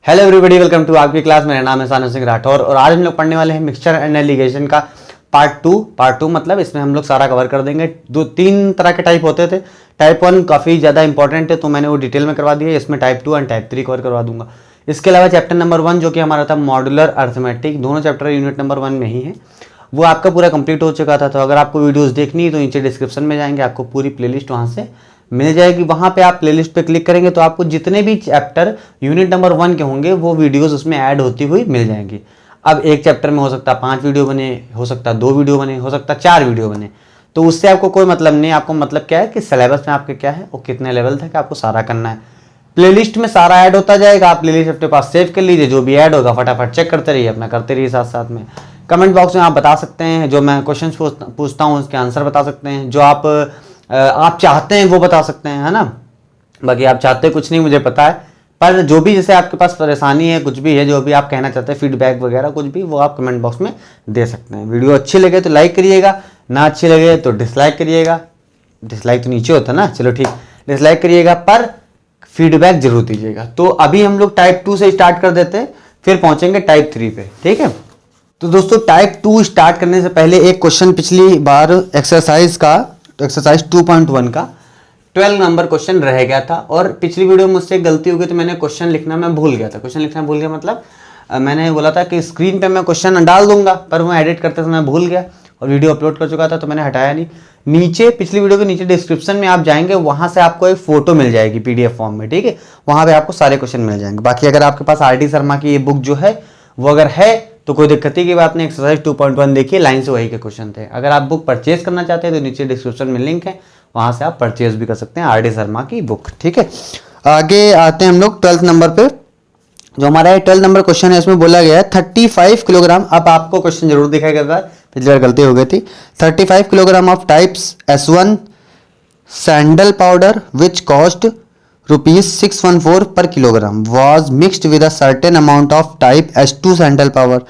Hello everybody, welcome to आपकी class. मेरा नाम है सानू सिंह राठौर और आज हम लोग पढ़ने वाले हैं मिक्सचर एंड एलिगेशन का पार्ट टू मतलब इसमें हम लोग सारा कवर कर देंगे। तीन तरह के टाइप होते थे। टाइप 1 काफ़ी ज़्यादा इंपॉर्टेंट है तो मैंने वो डिटेल में करवा दिया। इसमें टाइप 2 एंड टाइप 3 कवर करवा दूंगा। इसके अलावा चैप्टर नंबर 1 जो कि हमारा था मॉड्यूलर अर्थमेटिक, दोनों चैप्टर यूनिट नंबर 1 में ही है, वो आपका पूरा कंप्लीट हो चुका था। तो अगर आपको वीडियोस देखनी है तो नीचे डिस्क्रिप्शन में जाएंगे, आपको पूरी प्लेलिस्ट वहाँ से मिल जाएगी। वहाँ पे आप प्लेलिस्ट पे क्लिक करेंगे तो आपको जितने भी चैप्टर यूनिट नंबर 1 के होंगे वो वीडियोस उसमें ऐड होती हुई मिल जाएंगी। अब एक चैप्टर में हो सकता है 5 वीडियो बने, हो सकता है 2 वीडियो बने, हो सकता है 4 वीडियो बने, तो उससे आपको कोई मतलब नहीं। आपको मतलब क्या है कि सिलेबस में आपके क्या है और कितने लेवल तक आपको सारा करना है। प्लेलिस्ट में सारा ऐड होता जाएगा। आप प्लेलिस्ट अपने पास सेव कर लीजिए, जो भी ऐड होगा फटाफट चेक करते रहिए, अपना करते रहिए साथ साथ में। कमेंट बॉक्स में आप बता सकते हैं, जो मैं क्वेश्चन पूछता हूँ उसके आंसर बता सकते हैं, जो आप चाहते हैं वो बता सकते हैं, है ना। बाकी आप चाहते कुछ नहीं मुझे पता है, पर जो भी जैसे आपके पास परेशानी है, कुछ भी है, जो भी आप कहना चाहते हैं, फीडबैक वगैरह कुछ भी, वो आप कमेंट बॉक्स में दे सकते हैं। वीडियो अच्छी लगे तो लाइक करिएगा, ना अच्छी लगे तो डिसलाइक करिएगा। डिसलाइक तो नीचे होता है ना, चलो ठीक, डिसलाइक करिएगा पर फीडबैक जरूर दीजिएगा। तो अभी हम लोग टाइप 2 से स्टार्ट कर देते हैं, फिर पहुंचेंगे टाइप 3 पे, ठीक है। तो दोस्तों टाइप 2 स्टार्ट करने से पहले एक क्वेश्चन पिछली बार एक्सरसाइज 2.1 का 12 नंबर क्वेश्चन रह गया था और पिछली वीडियो में मुझसे गलती हो गई तो मैंने क्वेश्चन लिखना मैं भूल गया था। क्वेश्चन लिखना भूल गया मतलब मैंने बोला था कि स्क्रीन पे मैं क्वेश्चन डाल दूंगा, पर मैं एडिट करते समय भूल गया और वीडियो अपलोड कर चुका था तो मैंने हटाया नहीं। नीचे पिछली वीडियो के नीचे डिस्क्रिप्शन में आप जाएंगे, वहां से आपको एक फोटो मिल जाएगी पीडीएफ फॉर्म में, ठीक है। वहां पे आपको सारे क्वेश्चन मिल जाएंगे। बाकी अगर आपके पास आर डी शर्मा की ये बुक जो है वो अगर है तो कोई दिक्कत की बात नहीं। एक्सरसाइज 2.1 देखिए, लाइन से वही के क्वेश्चन थे। अगर आप बुक परचेज करना चाहते हैं तो नीचे डिस्क्रिप्शन में लिंक है, वहां से आप परचेज भी कर सकते हैं आर डी शर्मा की बुक, ठीक है। आगे आते हैं हम लोग 12th नंबर पे। जो हमारा 12 नंबर क्वेश्चन है इसमें बोला गया है 35 किलोग्राम। अब आपको क्वेश्चन जरूर दिखाई देगा, पिछली बार गलती हो गई थी। 35 kilogram of types S1 sandal powder which cost ₹614 per kilogram was mixed with a certain amount of type S2 sandal powder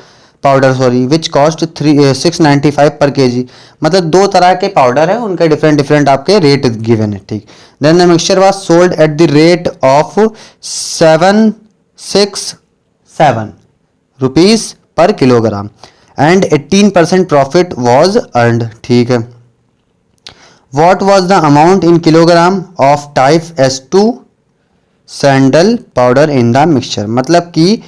which cost 695 per kg। मतलब दो तरह के पाउडर है, उनके डिफरेंट आपके रेट गिवन है, ठीक। Then the mixture was sold at the rate of 767 rupees per kilogram and 18% profit was earned, ठीक है। What was the amount in kilogram of type S2 sandal powder in the mixture. मतलब कि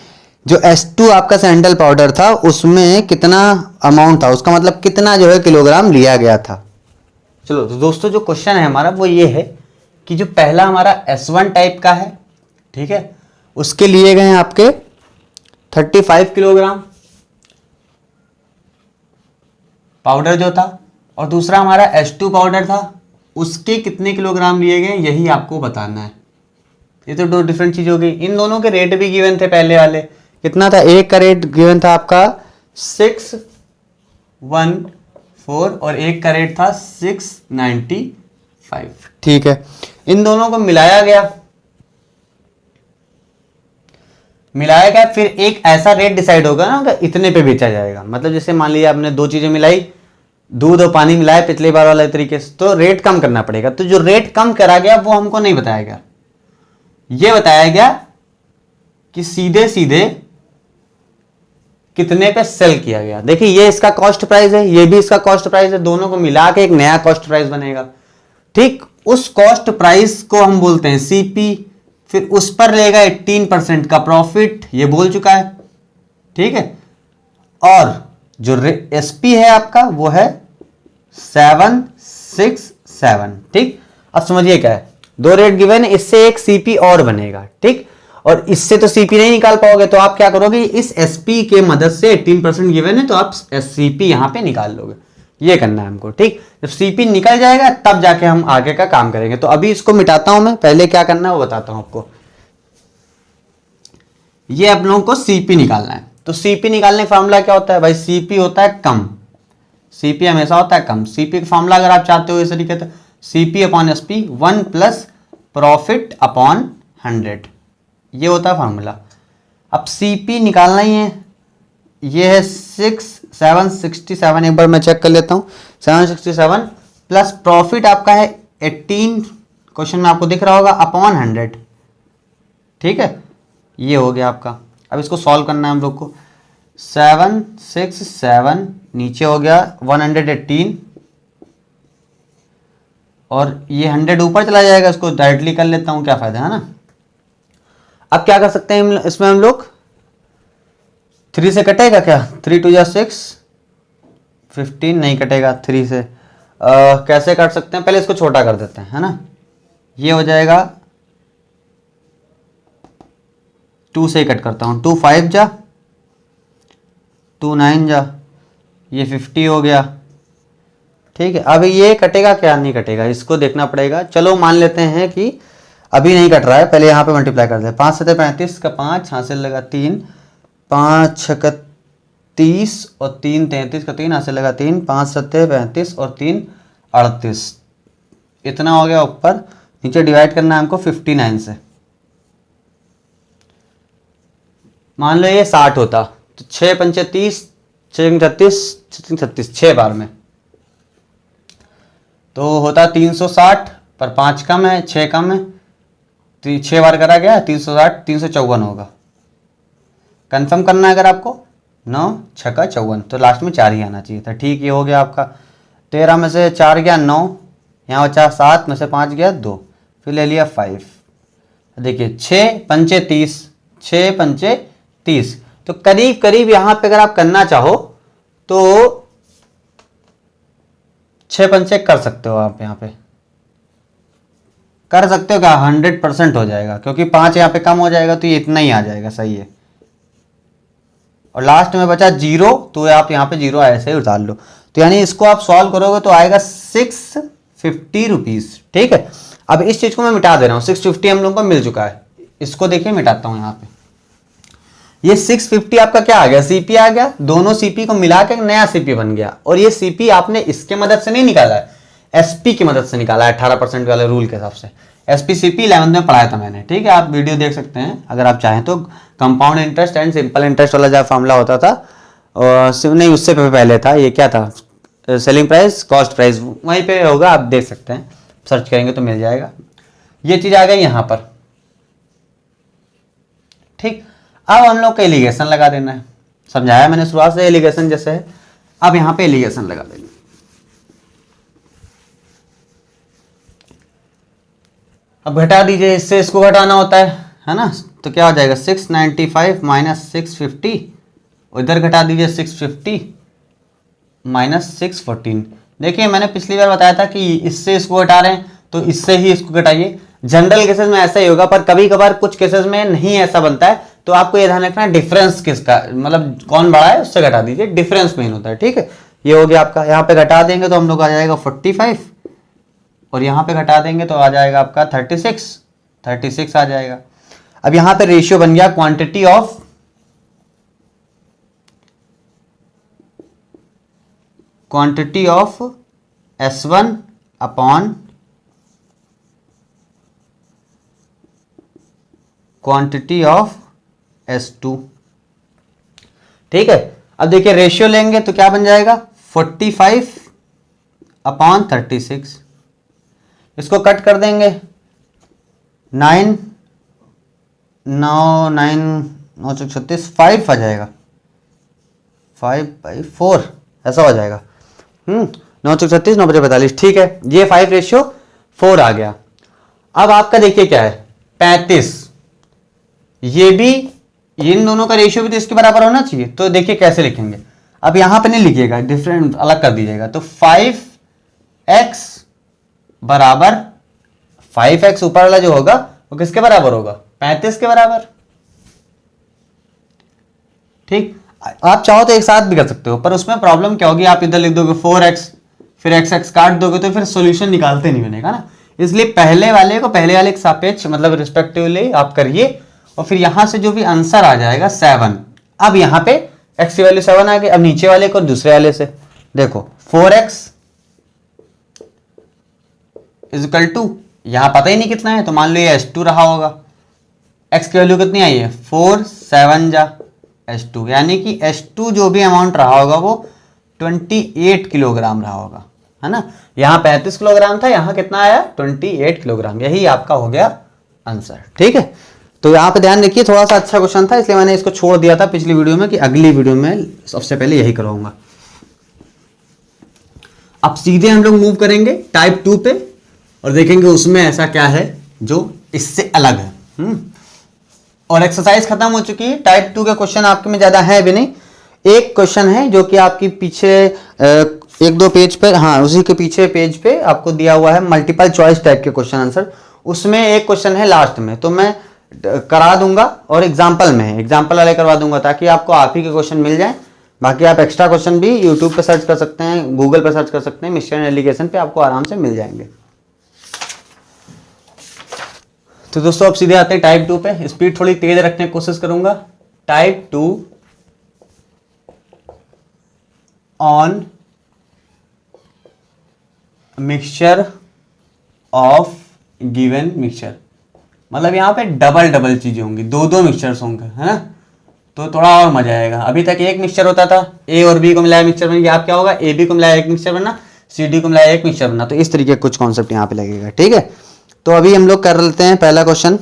जो S2 आपका sandal powder था उसमें कितना amount था, उसका मतलब कितना जो है किलोग्राम लिया गया था। चलो तो दोस्तों जो क्वेश्चन है हमारा वो ये है कि जो पहला हमारा S1 टाइप का है, ठीक है, उसके लिए गए हैं आपके 35 किलोग्राम पाउडर जो था, और दूसरा हमारा S2 पाउडर था, उसके कितने किलोग्राम लिए गए यही आपको बताना है। ये तो दो डिफरेंट चीज हो गई। इन दोनों के रेट भी गिवन थे पहले वाले। कितना था, एक का रेट गिवन था आपका 614 और एक का रेट था 695, ठीक है। इन दोनों को मिलाया गया, फिर एक ऐसा रेट डिसाइड होगा ना कि इतने पे बेचा जाएगा। मतलब जैसे मान लीजिए आपने दो चीजें मिलाई, दूध और पानी मिलाए पिछली बार वाले तरीके से, तो रेट कम करना पड़ेगा। तो जो रेट कम करा गया वो हमको नहीं बताया गया, ये बताया गया कि सीधे सीधे कितने पे सेल किया गया। देखिए ये इसका कॉस्ट प्राइस है, ये भी इसका कॉस्ट प्राइस है, दोनों को मिला के एक नया कॉस्ट प्राइस बनेगा, ठीक। उस कॉस्ट प्राइस को हम बोलते हैं सीपी, फिर उस पर लेगा 18% का प्रॉफिट, ये बोल चुका है, ठीक है। और जो एसपी है आपका वो है 767, ठीक। अब समझिए क्या है, दो रेट गिवन है, इससे एक सीपी और बनेगा, ठीक। और इससे तो सीपी नहीं निकाल पाओगे तो आप क्या करोगे, इस एसपी के मदद से 18% गिवन है तो आप सीपी यहां पे निकाल लोगे। ये करना है हमको, ठीक। जब सीपी निकल जाएगा तब जाके हम आगे का काम करेंगे। तो अभी इसको मिटाता हूं मैं, पहले क्या करना है वो बताता हूं आपको। ये आप लोगों को सीपी निकालना है। तो सीपी निकालने का फॉर्मूला क्या होता है भाई, सीपी होता है कम, सीपी हमेशा होता है कम। सीपी का फॉर्मूला अगर आप चाहते हो इस तरीके से, CP upon SP 1 plus profit upon 100, ये होता है फॉर्मूला। अब सीपी निकालना ही है, ये है 767, एक बार मैं चेक कर लेता हूं, 767 प्लस प्रॉफिट आपका है 18, क्वेश्चन में आपको दिख रहा होगा, अपॉन 100, ठीक है। ये हो गया आपका। अब इसको सॉल्व करना है हम लोग को। 7 6 7 नीचे हो गया 118 और ये 100 ऊपर चला जाएगा, इसको डायरेक्टली कर लेता हूँ, क्या फ़ायदा है ना। अब क्या कर सकते हैं इसमें हम लोग, 3 से कटेगा क्या, 3 2 6 15 नहीं कटेगा 3 से। कैसे काट सकते हैं, पहले इसको छोटा कर देते हैं, है ना। ये हो जाएगा 2 से कट करता हूँ, 2 5 जा, 2 9 जा, ये 50 हो गया। ठीक है, अब ये कटेगा क्या, नहीं कटेगा, इसको देखना पड़ेगा। चलो मान लेते हैं कि अभी नहीं कट रहा है, पहले यहाँ पे मल्टीप्लाई कर दे। 5 7 35 का 5 हासिल लगा 3, 5 6 30 और 3 33 का 3 हासिल लगा 3, 5 7 35 और 3 38, इतना हो गया ऊपर। नीचे डिवाइड करना है हमको 59 से। मान लो ये 60 होता तो 6 पंचे 30, 6 36 36 6 बार में तो होता 360, पर 5 कम है 6 कम है, तो 6 बार करा गया 360, 354 होगा। कंफर्म करना है अगर आपको, 9 6 का 54, तो लास्ट में 4 ही आना चाहिए था। ठीक, ये हो गया आपका। 13 में से 4 गया 9, यहाँ बचा 7 में से 5 गया 2, फिर ले लिया 5। देखिए 6 पंचे 30, 6 पंचे 30, तो करीब करीब यहाँ पे अगर आप करना चाहो तो 6 पंचे कर सकते हो आप, यहाँ पे कर सकते हो क्या, 100% हो जाएगा, क्योंकि 5 यहाँ पे कम हो जाएगा तो ये इतना ही आ जाएगा, सही है। और लास्ट में बचा 0, तो आप यहाँ पे 0 ऐसे ही उतार लो। तो यानी इसको आप सॉल्व करोगे तो आएगा 650 रुपीज़। ठीक है, अब इस चीज़ को मैं मिटा दे रहा हूँ, 650 हम लोगों को मिल चुका है। इसको देखिए मिटाता हूँ यहाँ पे, ये 650 आपका क्या आ गया, सीपी आ गया। दोनों सीपी को मिला के नया सीपी बन गया। और ये सीपी आपने इसके मदद से नहीं निकाला है, एसपी की मदद से निकाला है, 18% वाले रूल के हिसाब से। एसपी सीपी 11th में पढ़ाया था मैंने। ठीक है, आप वीडियो देख सकते हैं अगर आप चाहें तो। Compound interest and simple interest वाला जब फॉर्मूला होता था, और नहीं उससे पहले था, ये क्या था, सेलिंग प्राइस कॉस्ट प्राइस, वहीं पे होगा, आप देख सकते हैं, सर्च करेंगे तो मिल जाएगा। ये चीज़ आ गई यहाँ पर। ठीक, अब हम लोग को एलिगेशन लगा देना है। समझाया मैंने शुरुआत से एलिगेशन जैसे है, अब यहाँ पे एलिगेशन लगा देना। अब घटा दीजिए, इससे इसको घटाना होता है ना। तो क्या हो जाएगा 695 माइनस 650, उधर घटा दीजिए 650 माइनस 614। देखिए मैंने पिछली बार बताया था कि इससे इसको घटा रहे हैं तो इससे ही इसको घटाइए। जनरल केसेस में ऐसा ही होगा, पर कभी कभार कुछ केसेस में नहीं ऐसा बनता है, तो आपको ये ध्यान रखना है डिफरेंस किसका, मतलब कौन बड़ा है उससे घटा दीजिए, डिफरेंस मेन होता है। ठीक है, ये हो गया आपका। यहाँ पे घटा देंगे तो हम लोग आ जाएगा 45, और यहाँ पे घटा देंगे तो आ जाएगा आपका 36 आ जाएगा। अब यहाँ पे रेशियो बन गया quantity of S1 upon quantity of S2। ठीक है, अब देखिए रेशियो लेंगे तो क्या बन जाएगा 45 अपॉन 36। इसको कट कर देंगे 9 9 9 36, 5 आ जाएगा, 5/4 ऐसा हो जाएगा। 9 36 9 45। ठीक है, ये 5 रेशियो 4 आ गया। अब आपका देखिए क्या है 35, ये भी, इन दोनों का रेशियो भी तो इसके बराबर होना चाहिए। तो देखिए कैसे लिखेंगे, अब यहां पे नहीं लिखिएगा, डिफरेंट अलग कर दीजिएगा। तो 5x बराबर 5x ऊपर वाला जो होगा वो किसके बराबर होगा, 35 के बराबर। ठीक, आप चाहो तो एक साथ भी कर सकते हो, पर उसमें प्रॉब्लम क्या होगी, आप इधर लिख दोगे 4x, फिर x काट दोगे तो फिर सॉल्यूशन निकालते नहीं बनेगा ना। इसलिए पहले वाले के सापेक्ष मतलब रिस्पेक्टिवली आप करिए, और फिर यहां से जो भी आंसर आ जाएगा 7। अब यहां पे x की वैल्यू 7 आ गई। अब नीचे वाले को दूसरे वाले से देखो 4x इजिकल टू, यहां पता ही नहीं कितना है तो मान लो ये S2 रहा होगा। x की वैल्यू कितनी आई है 4 7 जा S2, यानी कि S2 जो भी अमाउंट रहा होगा वो 28 किलोग्राम रहा होगा, है ना। यहाँ 35 किलोग्राम था, यहाँ कितना आया 28 किलोग्राम। यही आपका हो गया आंसर। ठीक है, तो यहाँ पे ध्यान रखिए, थोड़ा सा अच्छा क्वेश्चन था इसलिए मैंने इसको छोड़ दिया था पिछली वीडियो में कि अगली वीडियो में सबसे पहले यही करवाऊंगा। अब सीधे हम लोग मूव करेंगे टाइप 2 पे और देखेंगे उसमें ऐसा क्या है जो इससे अलग है। और एक्सरसाइज खत्म हो चुकी है। टाइप 2 के क्वेश्चन आपके में ज्यादा है भी नहीं, एक क्वेश्चन है जो कि आपकी पीछे 1-2 पेज पर, हाँ उसी के पीछे पेज पे आपको दिया हुआ है मल्टीपल चॉइस टाइप के क्वेश्चन आंसर। उसमें एक क्वेश्चन है लास्ट में, तो मैं करा दूंगा और एग्जाम्पल में एग्जाम्पल वाले करवा दूंगा ताकि आपको आप ही के क्वेश्चन मिल जाए। बाकी आप एक्स्ट्रा क्वेश्चन भी यूट्यूब पे सर्च कर सकते हैं, गूगल पे सर्च कर सकते हैं, मिक्सचर एप्लीकेशन पे आपको आराम से मिल जाएंगे। तो दोस्तों अब सीधे आते हैं टाइप 2 पे। स्पीड थोड़ी तेज रखने की कोशिश करूंगा। Type 2 on mixture of given mixture, मतलब यहाँ पे डबल डबल चीजें होंगी, 2-2 मिक्सचर्स होंगे, है ना, तो थोड़ा और मजा आएगा। अभी तक एक मिक्सचर होता था, ए और बी को मिलाया मिक्सचर बन गया। आप क्या होगा, ए बी को मिलाया एक मिक्सचर बनना, सी डी को मिलाया एक मिक्सचर बनना। तो इस तरीके का कुछ कॉन्सेप्ट यहाँ पे लगेगा, ठीक है। तो अभी हम लोग कर लेते हैं पहला क्वेश्चन।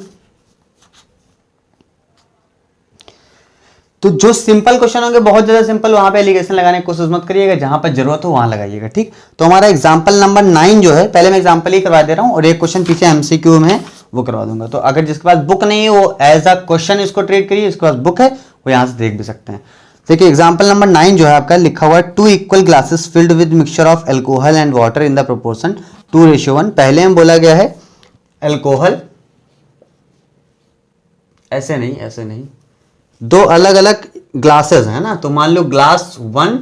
तो जो सिंपल क्वेश्चन होंगे, बहुत ज्यादा सिंपल, वहां पे एलिगेशन लगाने की कोशिश मत करिएगा, जहां पर जरूरत हो वहां लगाइएगा, ठीक। तो हमारा एग्जांपल नंबर 9 जो है, पहले मैं एग्जांपल ही करवा दे रहा हूं और एक क्वेश्चन पीछे एमसीक्यू में है वो करवा दूंगा। तो अगर जिसके पास बुक नहीं है वो एज अ क्वेश्चन इसको ट्रीट करिए, जिसके पास बुक है वो यहां से देख भी सकते हैं। देखिए एग्जाम्पल नंबर 9 जो है आपका लिखा हुआ है 2 equal glasses filled with mixture of alcohol and water in the proportion 2:1। पहले में बोला गया है एल्कोहल, ऐसे नहीं, 2 अलग अलग ग्लासेस है ना, तो मान लो ग्लास 1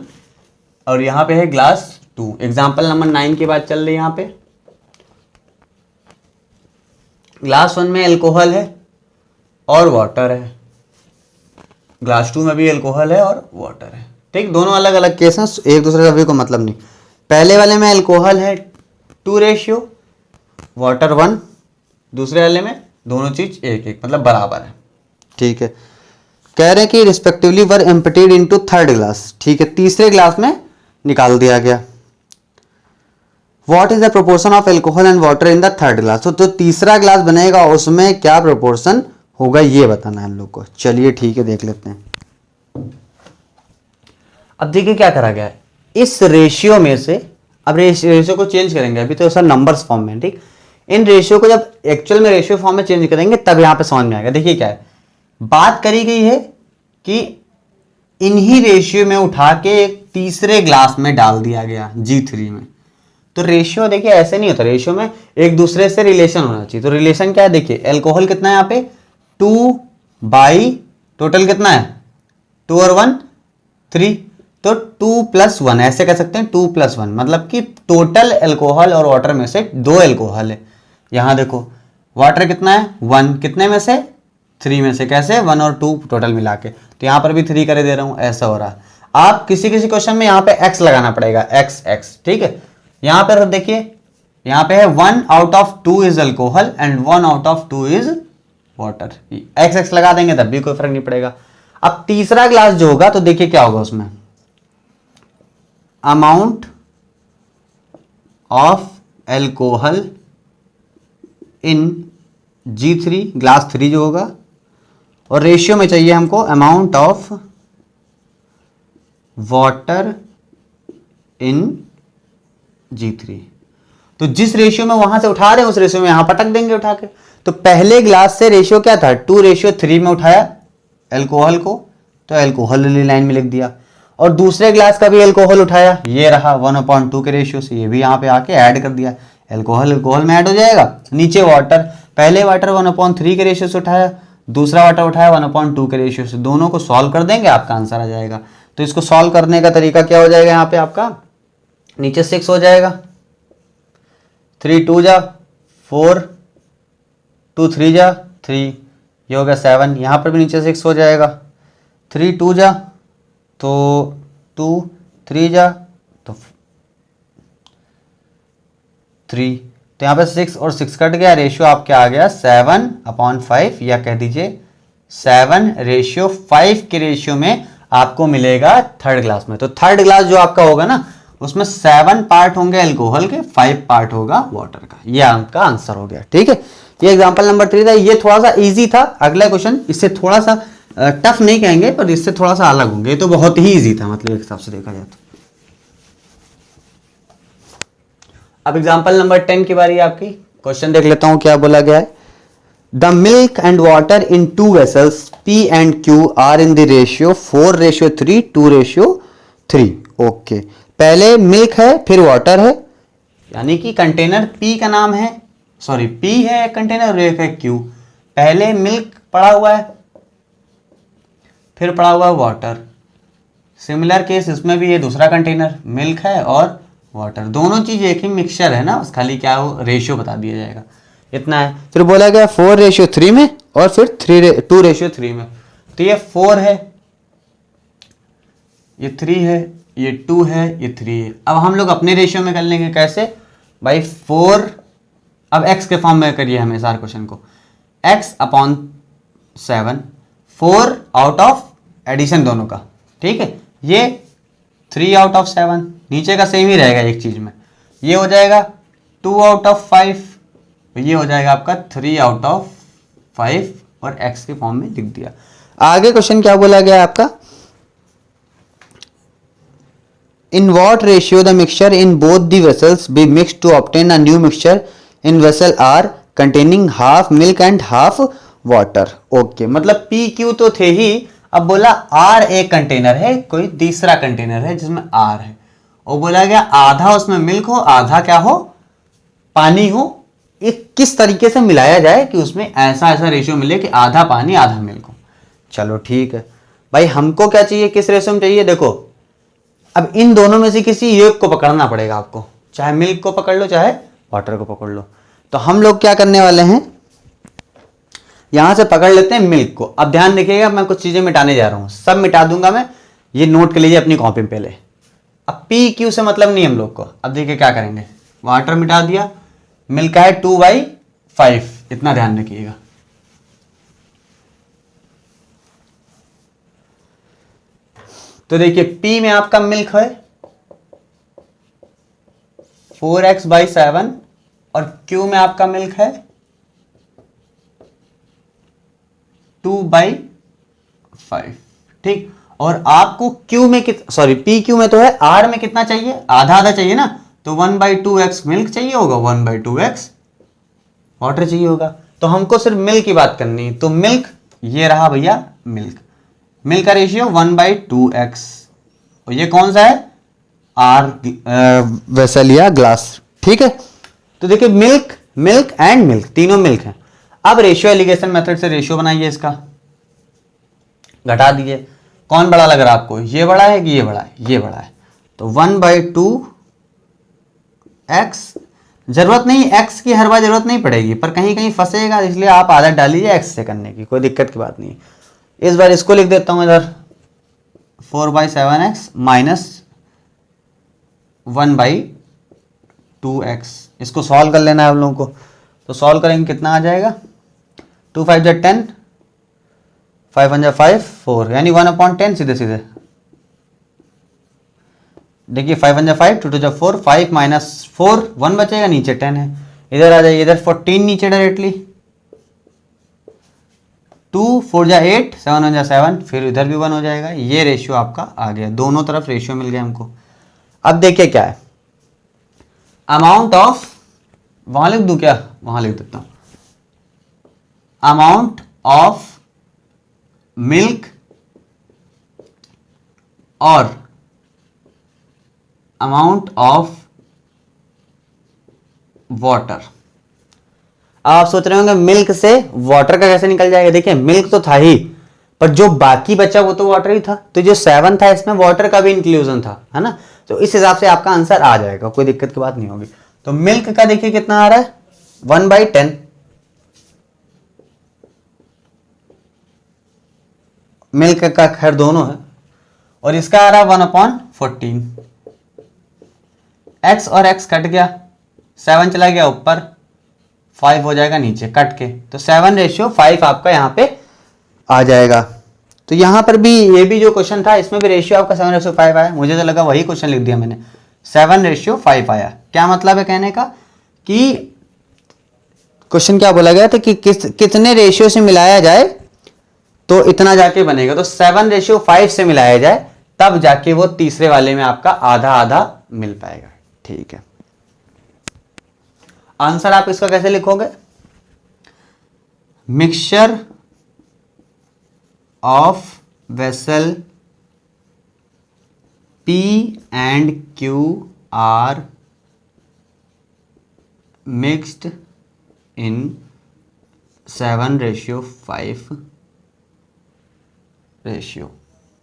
और यहां पे है ग्लास 2। एग्जाम्पल नंबर 9 की बात चल रही है। यहां पे ग्लास 1 में एल्कोहल है और वाटर है, ग्लास 2 में भी एल्कोहल है और वाटर है, ठीक। दोनों अलग अलग केस हैं, एक दूसरे का भी कोई मतलब नहीं। पहले वाले में एल्कोहल है 2:, वाटर 1, दूसरे वाले में दोनों चीज 1-1 मतलब बराबर है, ठीक है। कह रहे हैं कि रिस्पेक्टिवली वर एम्प्टीड इनटू थर्ड ग्लास, ठीक है, तीसरे ग्लास में निकाल दिया गया। What is the proportion of alcohol and water in the third glass, तो तीसरा ग्लास बनेगा उसमें क्या प्रोपोर्शन होगा ये बताना है हम लोग को। चलिए ठीक है, देख लेते हैं। अब देखिए क्या करा गया है इस रेशियो में से। अब रेशियो को चेंज करेंगे, अभी तो सर नंबर्स फॉर्म में, ठीक। इन रेशियो को जब एक्चुअल में रेशियो फॉर्म में चेंज करेंगे तब यहां पे समझ में आएगा। देखिए क्या है, बात करी गई है कि इन्हीं रेशियो में उठा के एक तीसरे ग्लास में डाल दिया गया G3 में। तो रेशियो देखिए ऐसे नहीं होता, रेशियो में एक दूसरे से रिलेशन होना चाहिए। तो रिलेशन क्या है, देखिए एल्कोहल कितना है यहाँ पे 2 टोटल कितना है 2 और 1 3, तो 2+1 ऐसे कह सकते हैं, 2+1 मतलब कि टोटल एल्कोहल और वाटर में से 2 एल्कोहल है। यहां देखो वाटर कितना है 1, कितने में से 3 में से, कैसे 1 और 2 टोटल मिला के। तो यहां पर भी 3 कर दे रहा हूं, ऐसा हो रहा है। आप किसी क्वेश्चन में यहां पे x लगाना पड़ेगा, x, ठीक है। यहां पर देखिए यहां पे है 1 out of 2 is alcohol and 1 out of 2 is water. x लगा देंगे तब भी कोई फर्क नहीं पड़ेगा। अब तीसरा ग्लास जो होगा तो देखिए क्या होगा उसमें, amount of alcohol in G3 glass 3 जो होगा, और रेशियो में चाहिए हमको amount of water in G3। तो जिस रेशियो में वहां से उठा रहे हैं उस रेशियो में यहां पटक देंगे उठा के। तो पहले ग्लास से रेशियो क्या था 2:3 में उठाया एल्कोहल को, तो एल्कोहल वाली लाइन में लिख दिया। और दूसरे ग्लास का भी एल्कोहल उठाया, ये रहा 1/2 के रेशियो से, ये भी यहां पे आके ऐड कर दिया, एल्कोहल में ऐड हो जाएगा। नीचे वाटर, पहले वाटर 1/3 के रेशियो से उठाया, दूसरा वाटर उठाया 1/2 के रेशियो से। दोनों को सॉल्व कर देंगे, आपका आंसर आ जाएगा। तो इसको सॉल्व करने का तरीका क्या हो जाएगा, यहाँ पे आपका नीचे 6 हो जाएगा, 3 2 जा 4, 2 3 जा 3, ये हो गया 7। यहाँ पर भी नीचे 6 हो जाएगा, 3 2 जा तो 2, 3 जा तो 3, तो यहाँ पे 6 और 6 कट गया, रेशियो आपके आ गया 7/5, या कह दीजिए 7:5 के रेशियो में आपको मिलेगा थर्ड ग्लास में। तो थर्ड ग्लास जो आपका होगा ना उसमें 7 पार्ट होंगे अल्कोहल के, 5 पार्ट होगा वाटर का। ये आपका आंसर हो गया। ठीक है, ये एग्जांपल नंबर 3 था। ये थोड़ा सा इजी था। अगला क्वेश्चन इससे थोड़ा सा टफ नहीं कहेंगे, पर इससे थोड़ा सा अलग होंगे। ये तो बहुत ही इजी था, मतलब एक हिसाब से देखा जाए तो। अब एग्जांपल नंबर 10 की बारी है आपकी। क्वेश्चन देख लेता हूं क्या बोला गया है। The milk and water in 2 vessels P and Q are in the ratio 4:3 2:3। Okay, पहले मिल्क है फिर वाटर है, यानी कि कंटेनर P का नाम है, सॉरी P है कंटेनर और एक है Q। पहले मिल्क पड़ा हुआ है फिर पड़ा हुआ है वाटर। सिमिलर केस इसमें भी ये दूसरा कंटेनर मिल्क है और वाटर, दोनों चीज एक ही मिक्सचर है ना, बस खाली क्या हो रेशियो बता दिया जाएगा, इतना है। फिर बोला गया 4:3 में और फिर 2:3 में। तो ये 4 है, ये 3 है, ये 2 है, ये 3 है। अब हम लोग अपने रेशियो में कर लेंगे। कैसे भाई? 4, अब x के फॉर्म में करिए हमेशा हर क्वेश्चन को, x/7, 4 आउट ऑफ एडिशन दोनों का। ठीक है, ये 3 आउट ऑफ 7, नीचे का सेम ही रहेगा एक चीज में। ये हो जाएगा 2 आउट ऑफ 5, ये हो जाएगा आपका 3 आउट ऑफ 5 और x के फॉर्म में लिख दिया। आगे क्वेश्चन क्या बोला गया आपका? In what ratio the mixture in both the vessels be mixed to obtain a new mixture in vessel R containing half milk and half water. Okay, मतलब पी क्यू तो थे ही, अब बोला आर एक कंटेनर है, कोई तीसरा कंटेनर है जिसमें आर है, और बोला गया आधा उसमें मिल्क हो आधा क्या हो पानी हो। ये किस तरीके से मिलाया जाए कि उसमें ऐसा ऐसा रेशियो मिले कि आधा पानी आधा मिल्क हो। चलो ठीक है भाई, हमको क्या चाहिए, किस रेशियो में चाहिए? देखो अब इन दोनों में से किसी एक को पकड़ना पड़ेगा आपको, चाहे मिल्क को पकड़ लो चाहे वाटर को पकड़ लो। तो हम लोग क्या करने वाले हैं, यहां से पकड़ लेते हैं मिल्क को। अब ध्यान रखिएगा, मैं कुछ चीजें मिटाने जा रहा हूं, सब मिटा दूंगा मैं, ये नोट कर लीजिए अपनी कॉपी में पहले। अब पी क्यू से मतलब नहीं हम लोग को। अब देखिए क्या करेंगे, वाटर मिटा दिया, मिल्क है 2/5, इतना ध्यान रखिएगा। तो देखिए P में आपका मिल्क है 4x/7 और Q में आपका मिल्क है 2/5। ठीक, और आपको Q में PQ में तो है, R में कितना चाहिए? आधा आधा चाहिए ना, तो 1/2x मिल्क चाहिए होगा, 1/2x वाटर चाहिए होगा। तो हमको सिर्फ मिल्क की बात करनी है, तो मिल्क ये रहा भैया, मिल्क का रेशियो 1/2x, और ये कौन सा है? आर वेसल या ग्लास। ठीक है, तो देखिए मिल्क एंड मिल्क, तीनों मिल्क हैं। अब रेशियो एलिगेशन मेथड से रेशियो बनाइए, इसका घटा दीजिए। कौन बड़ा लग रहा है आपको, ये बड़ा है कि ये बड़ा है? ये बड़ा है, तो 1/2x। जरूरत नहीं x की, हर बार जरूरत नहीं पड़ेगी, पर कहीं कहीं फंसेगा, इसलिए आप आदत डालिए x से करने की, कोई दिक्कत की बात नहीं है। इस बार इसको लिख देता हूं इधर 4/7x माइनस 1/2x। इसको सॉल्व कर लेना है आप लोगों को, तो सॉल्व करेंगे कितना आ जाएगा? 2 5 10, 5 1 5, 4, यानी 1/10 सीधे सीधे। देखिए 5 1 5, 2 2 4, 5 माइनस 4, 1 बचेगा, नीचे 10 है, इधर आ जाइए, इधर 14 नीचे डायरेक्टली, 2 4 8, 7 1 7, फिर इधर भी 1 हो जाएगा। ये रेशियो आपका आ गया, दोनों तरफ रेशियो मिल गया हमको। अब देखिए क्या है, अमाउंट ऑफ, वहां लिख दूं क्या? वहां लिख देता हूं, अमाउंट ऑफ मिल्क और अमाउंट ऑफ वाटर। आप सोच रहे होंगे मिल्क से वाटर का कैसे निकल जाएगा? देखिए मिल्क तो था ही, पर जो बाकी बचा वो तो वाटर ही था, तो जो 7 था इसमें वाटर का भी इंक्लूजन था, है ना? तो इस हिसाब से आपका आंसर आ जाएगा, कोई दिक्कत की बात नहीं होगी। तो मिल्क का देखिए कितना आ रहा है, 1/10, मिल्क का खैर दोनों है, और इसका आ रहा है 1/14। x और x कट गया, 7 चला गया ऊपर, 5 हो जाएगा नीचे कट के, तो 7:5 आपका यहाँ पे आ जाएगा। तो यहाँ पर भी ये भी जो क्वेश्चन था इसमें भी रेशियो आपका 7:5 आया, मुझे तो लगा वही क्वेश्चन लिख दिया मैंने, 7:5 आया। क्या मतलब है कहने का कि क्वेश्चन क्या बोला गया था कि कितने रेशियो से मिलाया जाए तो इतना जाके बनेगा, तो 7:5 से मिलाया जाए तब जाके वो तीसरे वाले में आपका आधा आधा मिल पाएगा। ठीक है, आंसर आप इसका कैसे लिखोगे? Mixture of vessel P and Q are mixed in 7:5 ratio,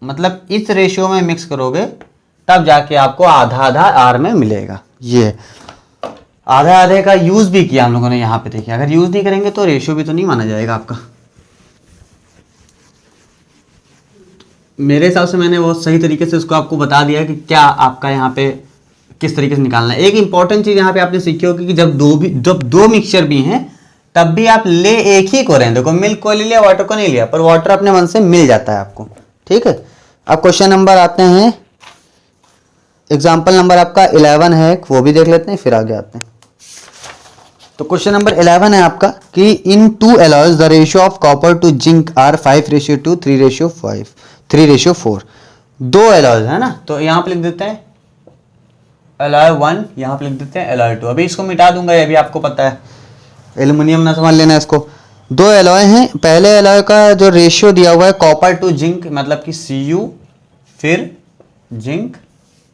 मतलब इस रेशियो में मिक्स करोगे तब जाके आपको आधा आधा आर में मिलेगा। ये आधा आधे का यूज भी किया हम लोगों ने यहां पे, देखिए अगर यूज नहीं करेंगे तो रेशियो भी तो नहीं माना जाएगा आपका। मेरे हिसाब से मैंने बहुत सही तरीके से उसको आपको बता दिया कि क्या आपका यहाँ पे किस तरीके से निकालना है। एक इंपॉर्टेंट चीज यहाँ पे आपने सीखी होगी कि जब दो मिक्सचर भी हैं तब भी आप ले एक ही को रहें। देखो मिल्क को ले लिया, वाटर को नहीं लिया, पर वाटर अपने मन से मिल जाता है आपको। ठीक है, अब क्वेश्चन नंबर आते हैं, एग्जाम्पल नंबर आपका 11 है, वो भी देख लेते हैं फिर आगे आते हैं। तो क्वेश्चन नंबर 11 है आपका कि in 2 alloys the ratio of copper to zinc are 5:2, 3:5, 3:4। 2 alloys है ना, तो यहाँ पे लिख देते हैं alloy 1, यहाँ पे लिख देते हैं alloy 2। अभी इसको मिटा दूंगा, ये भी आपको पता है, एल्युमिनियम ना समझ लेना इसको। 2 alloy हैं, पहले alloy का जो रेशियो दिया हुआ है कॉपर टू जिंक, मतलब कि Cu फिर जिंक,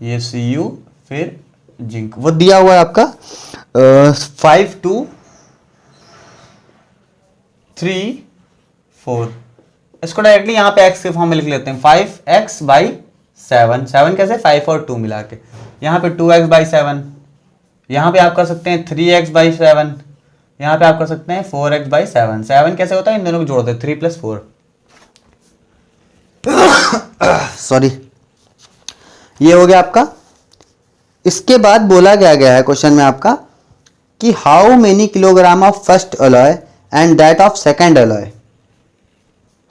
ये Cu फिर जिंक, वो दिया हुआ है आपका 5:2:3:4। इसको डायरेक्टली यहाँ पे x के फॉर्म में लिख लेते हैं, 5x/7। 7 कैसे? 5 और 2 मिला के, यहाँ पे 2x/7, यहाँ पे आप कर सकते हैं 3x/7, यहाँ पे आप कर सकते हैं 4x/7। 7 कैसे होता है? इन दोनों को जोड़ दे, 3 + 4 सॉरी, ये हो गया आपका। इसके बाद बोला गया है क्वेश्चन में आपका कि how many kilogram of first alloy and that of second alloy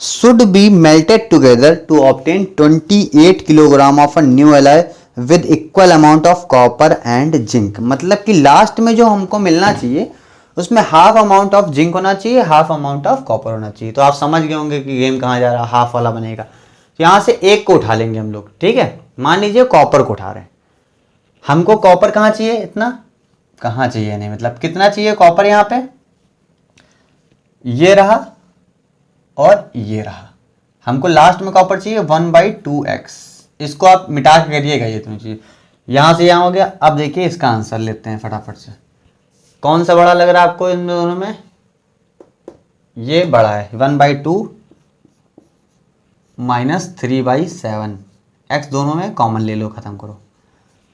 should be melted together to obtain 28 kilogram of a new alloy with equal amount of copper and zinc। मतलब कि लास्ट में जो हमको मिलना चाहिए उसमें हाफ अमाउंट ऑफ जिंक होना चाहिए, हाफ अमाउंट ऑफ कॉपर होना चाहिए। तो आप समझ गए होंगे कि गेम कहाँ जा रहा है, हाफ वाला बनेगा। तो यहाँ से एक को उठा लेंगे हम लोग। ठीक है, मान लीजिए कॉपर को उठा रहे हैं, हमको कॉपर कहाँ चाहिए, इतना कहाँ चाहिए नहीं, मतलब कितना चाहिए कॉपर यहाँ पे, ये रहा और ये रहा। हमको लास्ट में कॉपर चाहिए 1/2x। इसको आप मिटा के करिएगा, ये इतनी चीज यहां से यहां हो गया। अब देखिए इसका आंसर लेते हैं फटाफट से। कौन सा बड़ा लग रहा है आपको इन दोनों में? ये बड़ा है, 1/2 - 3/7। x दोनों में कॉमन ले लो, खत्म करो।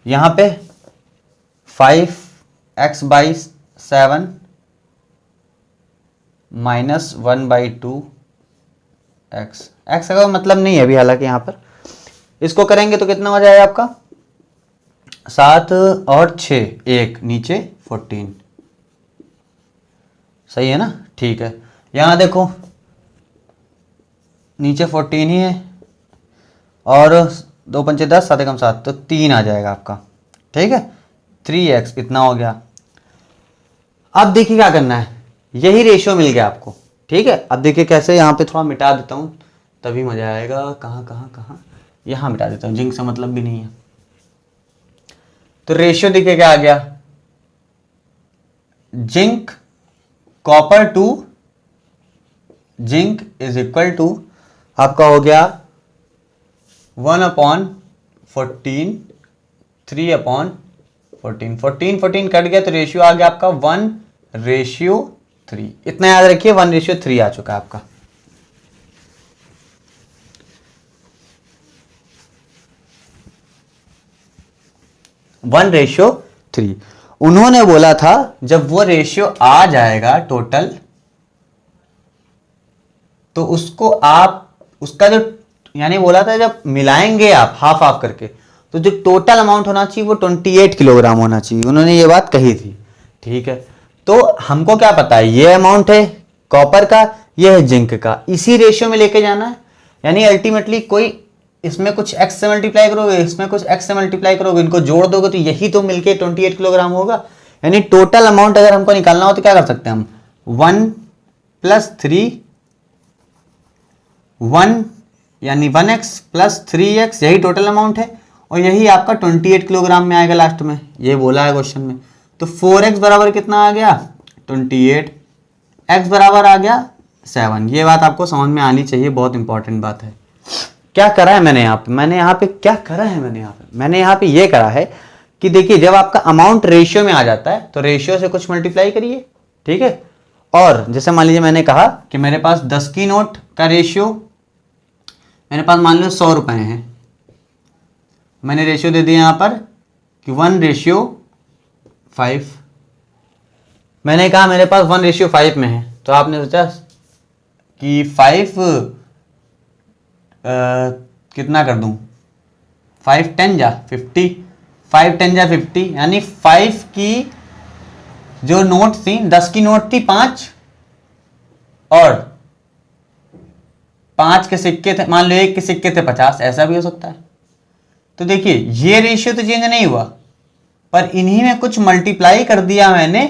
यहां पे 5x/7 - 1/2x। x का मतलब नहीं है अभी हालांकि यहाँ पर, इसको करेंगे तो कितना हो जाएगा आपका, 7 और 6, 1 नीचे 14। सही है ना? ठीक है, यहाँ देखो नीचे 14 ही है और 2 पंचे 10, 7 एकम 7, तो 3 आ जाएगा आपका। ठीक है, 3x इतना हो गया। अब देखिए क्या करना है, यही रेशियो मिल गया आपको। ठीक है, अब देखिए कैसे, यहाँ पे थोड़ा मिटा देता हूँ तभी मजा आएगा। कहाँ कहाँ कहाँ, यहाँ मिटा देता हूँ, जिंक से मतलब भी नहीं है। तो रेशियो देखिए क्या आ गया, zinc copper to zinc is equal to आपका हो गया 1/14, 3/14। 14 कट गया तो रेशियो आ गया आपका 1:3। इतना याद रखिए, 1:3 आ चुका है आपका। One ratio 3। उन्होंने बोला था जब वो रेशियो आ जाएगा टोटल, तो उसको आप उसका जो यानी बोला था जब मिलाएंगे आप हाफ हाफ करके, तो जो टोटल अमाउंट होना चाहिए वो 28 किलोग्राम होना चाहिए। उन्होंने ये बात कही थी। ठीक है, तो हमको क्या पता है, ये अमाउंट है कॉपर का, ये है जिंक का, इसी रेशियो में लेके जाना है। यानी अल्टीमेटली कोई इसमें कुछ x से मल्टीप्लाई करोगे, इसमें कुछ x से मल्टीप्लाई करोगे, इनको जोड़ दोगे तो यही तो मिलके 28 किलोग्राम होगा। यानी टोटल अमाउंट अगर हमको निकालना हो तो क्या कर सकते हैं हम, 1 + 3 1 यानी 1x + 3x, यही टोटल अमाउंट है और यही आपका 28 किलोग्राम में आएगा लास्ट में, ये बोला है क्वेश्चन में। तो 4x बराबर कितना आ गया 28, x बराबर आ गया 7। ये बात आपको समझ में आनी चाहिए, बहुत इंपॉर्टेंट बात है। क्या करा है मैंने यहाँ पे, मैंने यहाँ पे ये करा है कि देखिए जब आपका अमाउंट रेशियो में आ जाता है तो रेशियो से कुछ मल्टीप्लाई करिए, ठीक है। और जैसे मान लीजिए मैंने कहा कि मेरे पास 10 की नोट का रेशियो, मेरे पास मान लो 100 रुपए हैं, मैंने रेशियो दे दिया यहाँ पर कि 1:5। मैंने कहा मेरे पास 1:5 में है, तो आपने सोचा कि 5 कितना कर दूं, 5 × 10 = 50, 5 × 10 = 50, यानी 5 की जो नोट थी, 10 की नोट थी 5 और 5 के सिक्के थे, मान लो 1 के सिक्के थे 50, ऐसा भी हो सकता है। तो देखिए ये रेशियो तो चेंज नहीं हुआ, पर इन्हीं में कुछ मल्टीप्लाई कर दिया मैंने,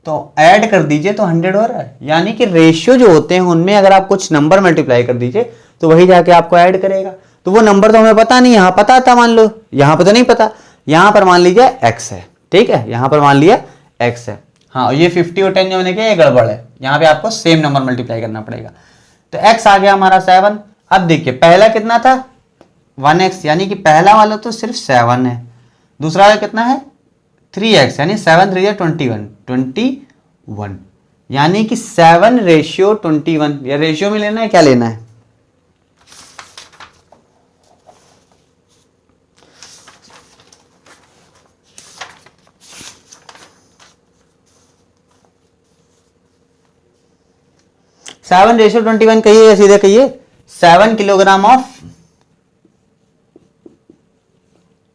तो ऐड कर दीजिए तो 100 हो रहा है। यानी कि रेशियो जो होते हैं उनमें अगर आप कुछ नंबर मल्टीप्लाई कर दीजिए तो वही जाके आपको ऐड करेगा। तो वो नंबर तो हमें पता नहीं, यहां पता था, मान लो यहां पर तो नहीं पता, यहां पर मान लीजिए x है, ठीक है, यहां पर मान लिया x है। हाँ, ये 50 और 10 जो मैंने किया ये गड़बड़ है, यहां पे आपको सेम नंबर मल्टीप्लाई करना पड़ेगा। तो x आ गया हमारा 7। अब देखिए पहला कितना था 1x, यानी कि पहला वाला तो सिर्फ 7 है, दूसरा वाला कितना है 3x, यानी 7 × 3 = 21, यानी कि 7:21। या रेशियो में लेना है, क्या लेना है, सेवन रेशियो 21 कहिए या सीधे कहिए 7 किलोग्राम ऑफ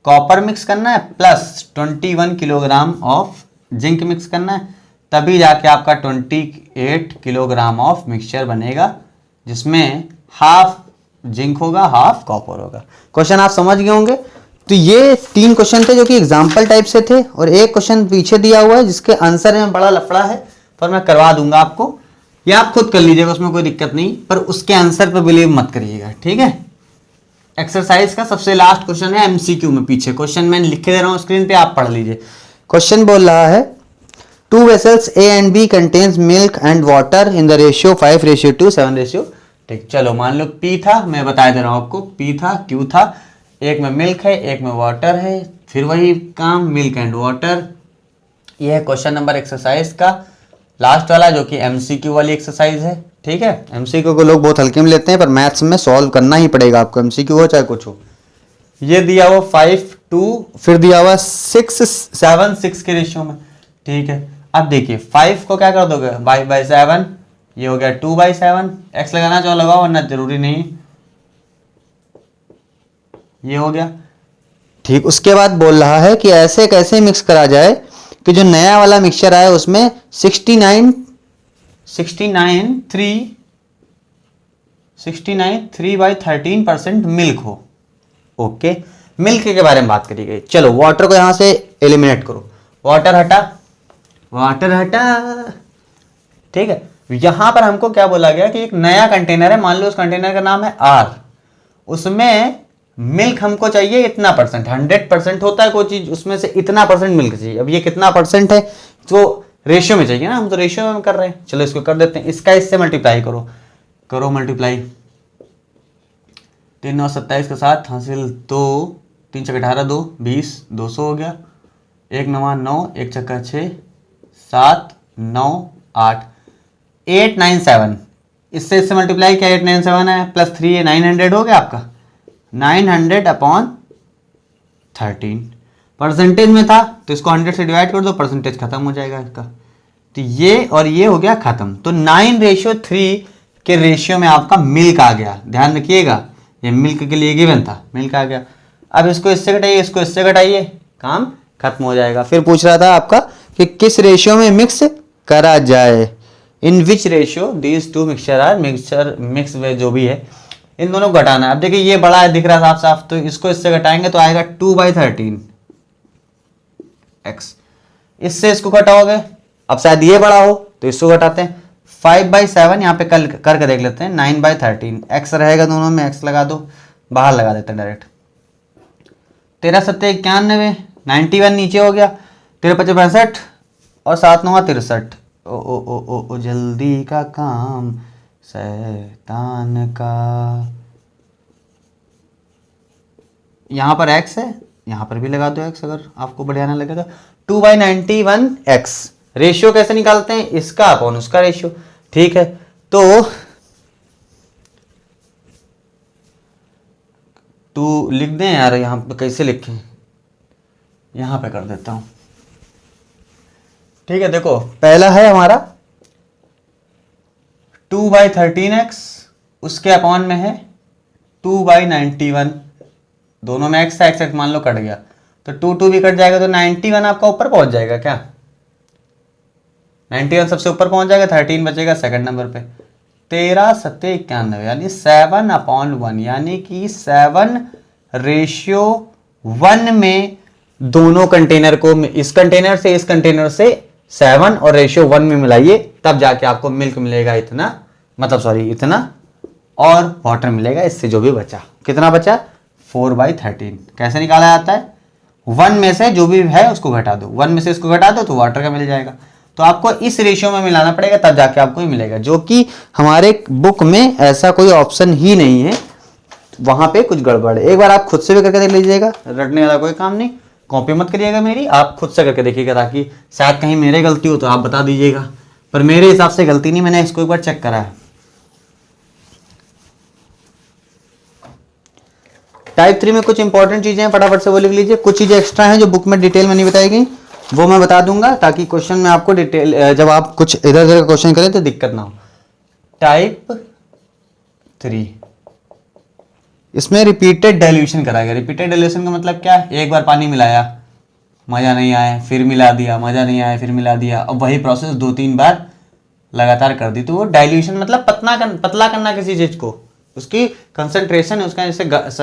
कॉपर मिक्स करना है plus 21 kilogram of zinc mix करना है, तभी जाके आपका 28 किलोग्राम ऑफ मिक्सचर बनेगा, जिसमें हाफ जिंक होगा हाफ कॉपर होगा। क्वेश्चन आप समझ गए होंगे। तो ये 3 क्वेश्चन थे जो कि एग्जाम्पल टाइप से थे, और एक क्वेश्चन पीछे दिया हुआ है जिसके आंसर में बड़ा लफड़ा है, पर मैं करवा दूंगा आपको, या आप खुद कर लीजिएगा, उसमें कोई दिक्कत नहीं, पर उसके आंसर पर बिलीव मत करिएगा, ठीक है। एक्सरसाइज का सबसे लास्ट क्वेश्चन है एमसीक्यू में, पीछे क्वेश्चन मैं लिख के दे रहा हूं स्क्रीन पे, आप पढ़ लीजिए। क्वेश्चन बोल रहा है 2 vessels A and B contains milk and water in the ratio 5:2 7:, ठीक। चलो मान लो P था, मैं बता दे रहा हूं आपको, P था, Q था, एक में मिल्क है एक में वाटर है, फिर वही काम मिल्क एंड वाटर। यह है क्वेश्चन नंबर एक्सरसाइज का लास्ट वाला, जो कि एमसीक्यू वाली एक्सरसाइज है, ठीक है। एमसीक्यू को लोग बहुत हल्के में लेते हैं, पर मैथ्स में सॉल्व करना ही पड़ेगा आपको, एमसीक्यू हो चाहे कुछ हो। ये दिया हुआ 5:2, फिर दिया हुआ 6:7 के रेशियो में, ठीक है। अब देखिए 5 को क्या कर दोगे 5/7, ये हो गया 2/7, x लगाना चाहो लगाओ वरना जरूरी नहीं, ये हो गया, ठीक। उसके बाद बोल रहा है कि ऐसे कैसे मिक्स करा जाए कि जो नया वाला मिक्सचर आया उसमें 69.3/13% मिल्क हो। ओके, मिल्क के बारे में बात करी गई। चलो वाटर को यहां से एलिमिनेट करो, वाटर हटा, ठीक है। यहां पर हमको क्या बोला गया कि एक नया कंटेनर है, मान लो उस कंटेनर का नाम है R, उसमें मिल्क हमको चाहिए इतना परसेंट, 100% होता है कोई चीज, उसमें से इतना परसेंट मिल्क चाहिए। अब ये कितना परसेंट है तो रेशियो में चाहिए ना, हम तो रेशियो में कर रहे हैं, चलो इसको कर देते हैं, इसका इससे मल्टीप्लाई करो मल्टीप्लाई, 3 9 27 के साथ हासिल 2 3 × 18 2 20 200 हो गया, 1 9 9 1 × 6 7 9 8 897, इससे मल्टीप्लाई क्या 897 है प्लस 3 है 900 हो गया आपका, 900/13 परसेंटेज में था तो इसको 100 से डिवाइड कर दो, परसेंटेज खत्म हो जाएगा इसका। तो ये और ये हो गया खत्म। तो 9:3 के रेशियो में आपका मिल्क आ गया, ध्यान रखिएगा, ये मिल्क के लिए गिवन था, मिल्क आ गया। अब इसको इससे घटाइए, इसको इससे घटाइए, काम खत्म हो जाएगा। फिर पूछ रहा था आपका कि किस रेशियो में मिक्स करा जाए, in which ratio these two mixture are mix way, जो भी है इन दोनों को घटाना है। अब देखिए ये बड़ा है दिख रहा है साफ साफ, तो इसको इससे घटाएंगे तो आएगा 2/13 x। इससे इसको घटाओगे, अब शायद ये बड़ा हो तो इसको घटाते हैं। 5/7 यहाँ पे कल करके देख लेते हैं। 9/13 x रहेगा, दोनों में x लगा दो, बाहर लगा देते हैं डायरेक्ट। 13×7=91, 91 नीचे हो गया। 13×5=65 और 7×9=63। ओ ओ ओ ओ ओ जल्दी का काम शैतान का। यहाँ पर x है, यहाँ पर भी लगा दो x अगर आपको बढ़िया ना लगेगा। 2/91x। रेशियो कैसे निकालते हैं, इसका अपॉन उसका रेशियो। ठीक है, तो 2 लिख दें यार, यहाँ पे कैसे लिखें, यहाँ पे कर देता हूँ। ठीक है, देखो पहला है हमारा 2/13x, उसके अपॉन में है 2/91। दोनों में x है, x मान लो कट गया तो 2 भी कट जाएगा, तो 91 आपका ऊपर पहुंच जाएगा क्या? 91 सबसे ऊपर पहुंच जाएगा, 13 बचेगा सेकंड नंबर पे। 13×7=91 यानी 7/1, यानी कि 7:1 में दोनों कंटेनर को, इस कंटेनर से इस कंटेनर से 7 और रेशियो 1 में मिलाइए, तब जाके आपको मिल्क मिलेगा इतना, मतलब सॉरी इतना, और वाटर मिलेगा इससे जो भी बचा। कितना बचा? 4/13। कैसे निकाला जाता है? 1 में से जो भी है उसको घटा दो, 1 में से इसको घटा दो तो वाटर का मिल जाएगा। तो आपको इस रेशियो में मिलाना पड़ेगा, तब जाके आपको ही मिलेगा, जो कि हमारे बुक में ऐसा कोई ऑप्शन ही नहीं है, वहां पे कुछ गड़बड़ है। एक बार आप खुद से भी करके देख लीजिएगा, रटने वाला कोई काम नहीं, कॉपी मत करिएगा मेरी, आप खुद से करके देखिएगा, ताकि शायद कहीं मेरे गलती हो तो आप बता दीजिएगा, पर मेरे हिसाब से गलती नहीं, मैंने इसको एक बार चेक करा है। टाइप 3 में कुछ इंपॉर्टेंट चीजें हैं, फटाफट से वो लिख लीजिए। कुछ चीजें एक्स्ट्रा हैं जो बुक में डिटेल में नहीं बताई गई, वो मैं बता दूंगा, ताकि क्वेश्चन में आपको डिटेल, जब आप कुछ इधर उधर क्वेश्चन करें तो दिक्कत ना हो। टाइप 3, इसमें रिपीटेड डाइल्यूशन कराएगा। रिपीटेड डाइल्यूशन का मतलब क्या है? एक बार पानी मिलाया, मजा नहीं आया, फिर मिला दिया, मजा नहीं आया, फिर मिला दिया, अब वही प्रोसेस 2-3 बार लगातार कर दी, तो वो डाइल्यूशन मतलब पतला करना किसी चीज को, उसकी कंसंट्रेशन है उसका।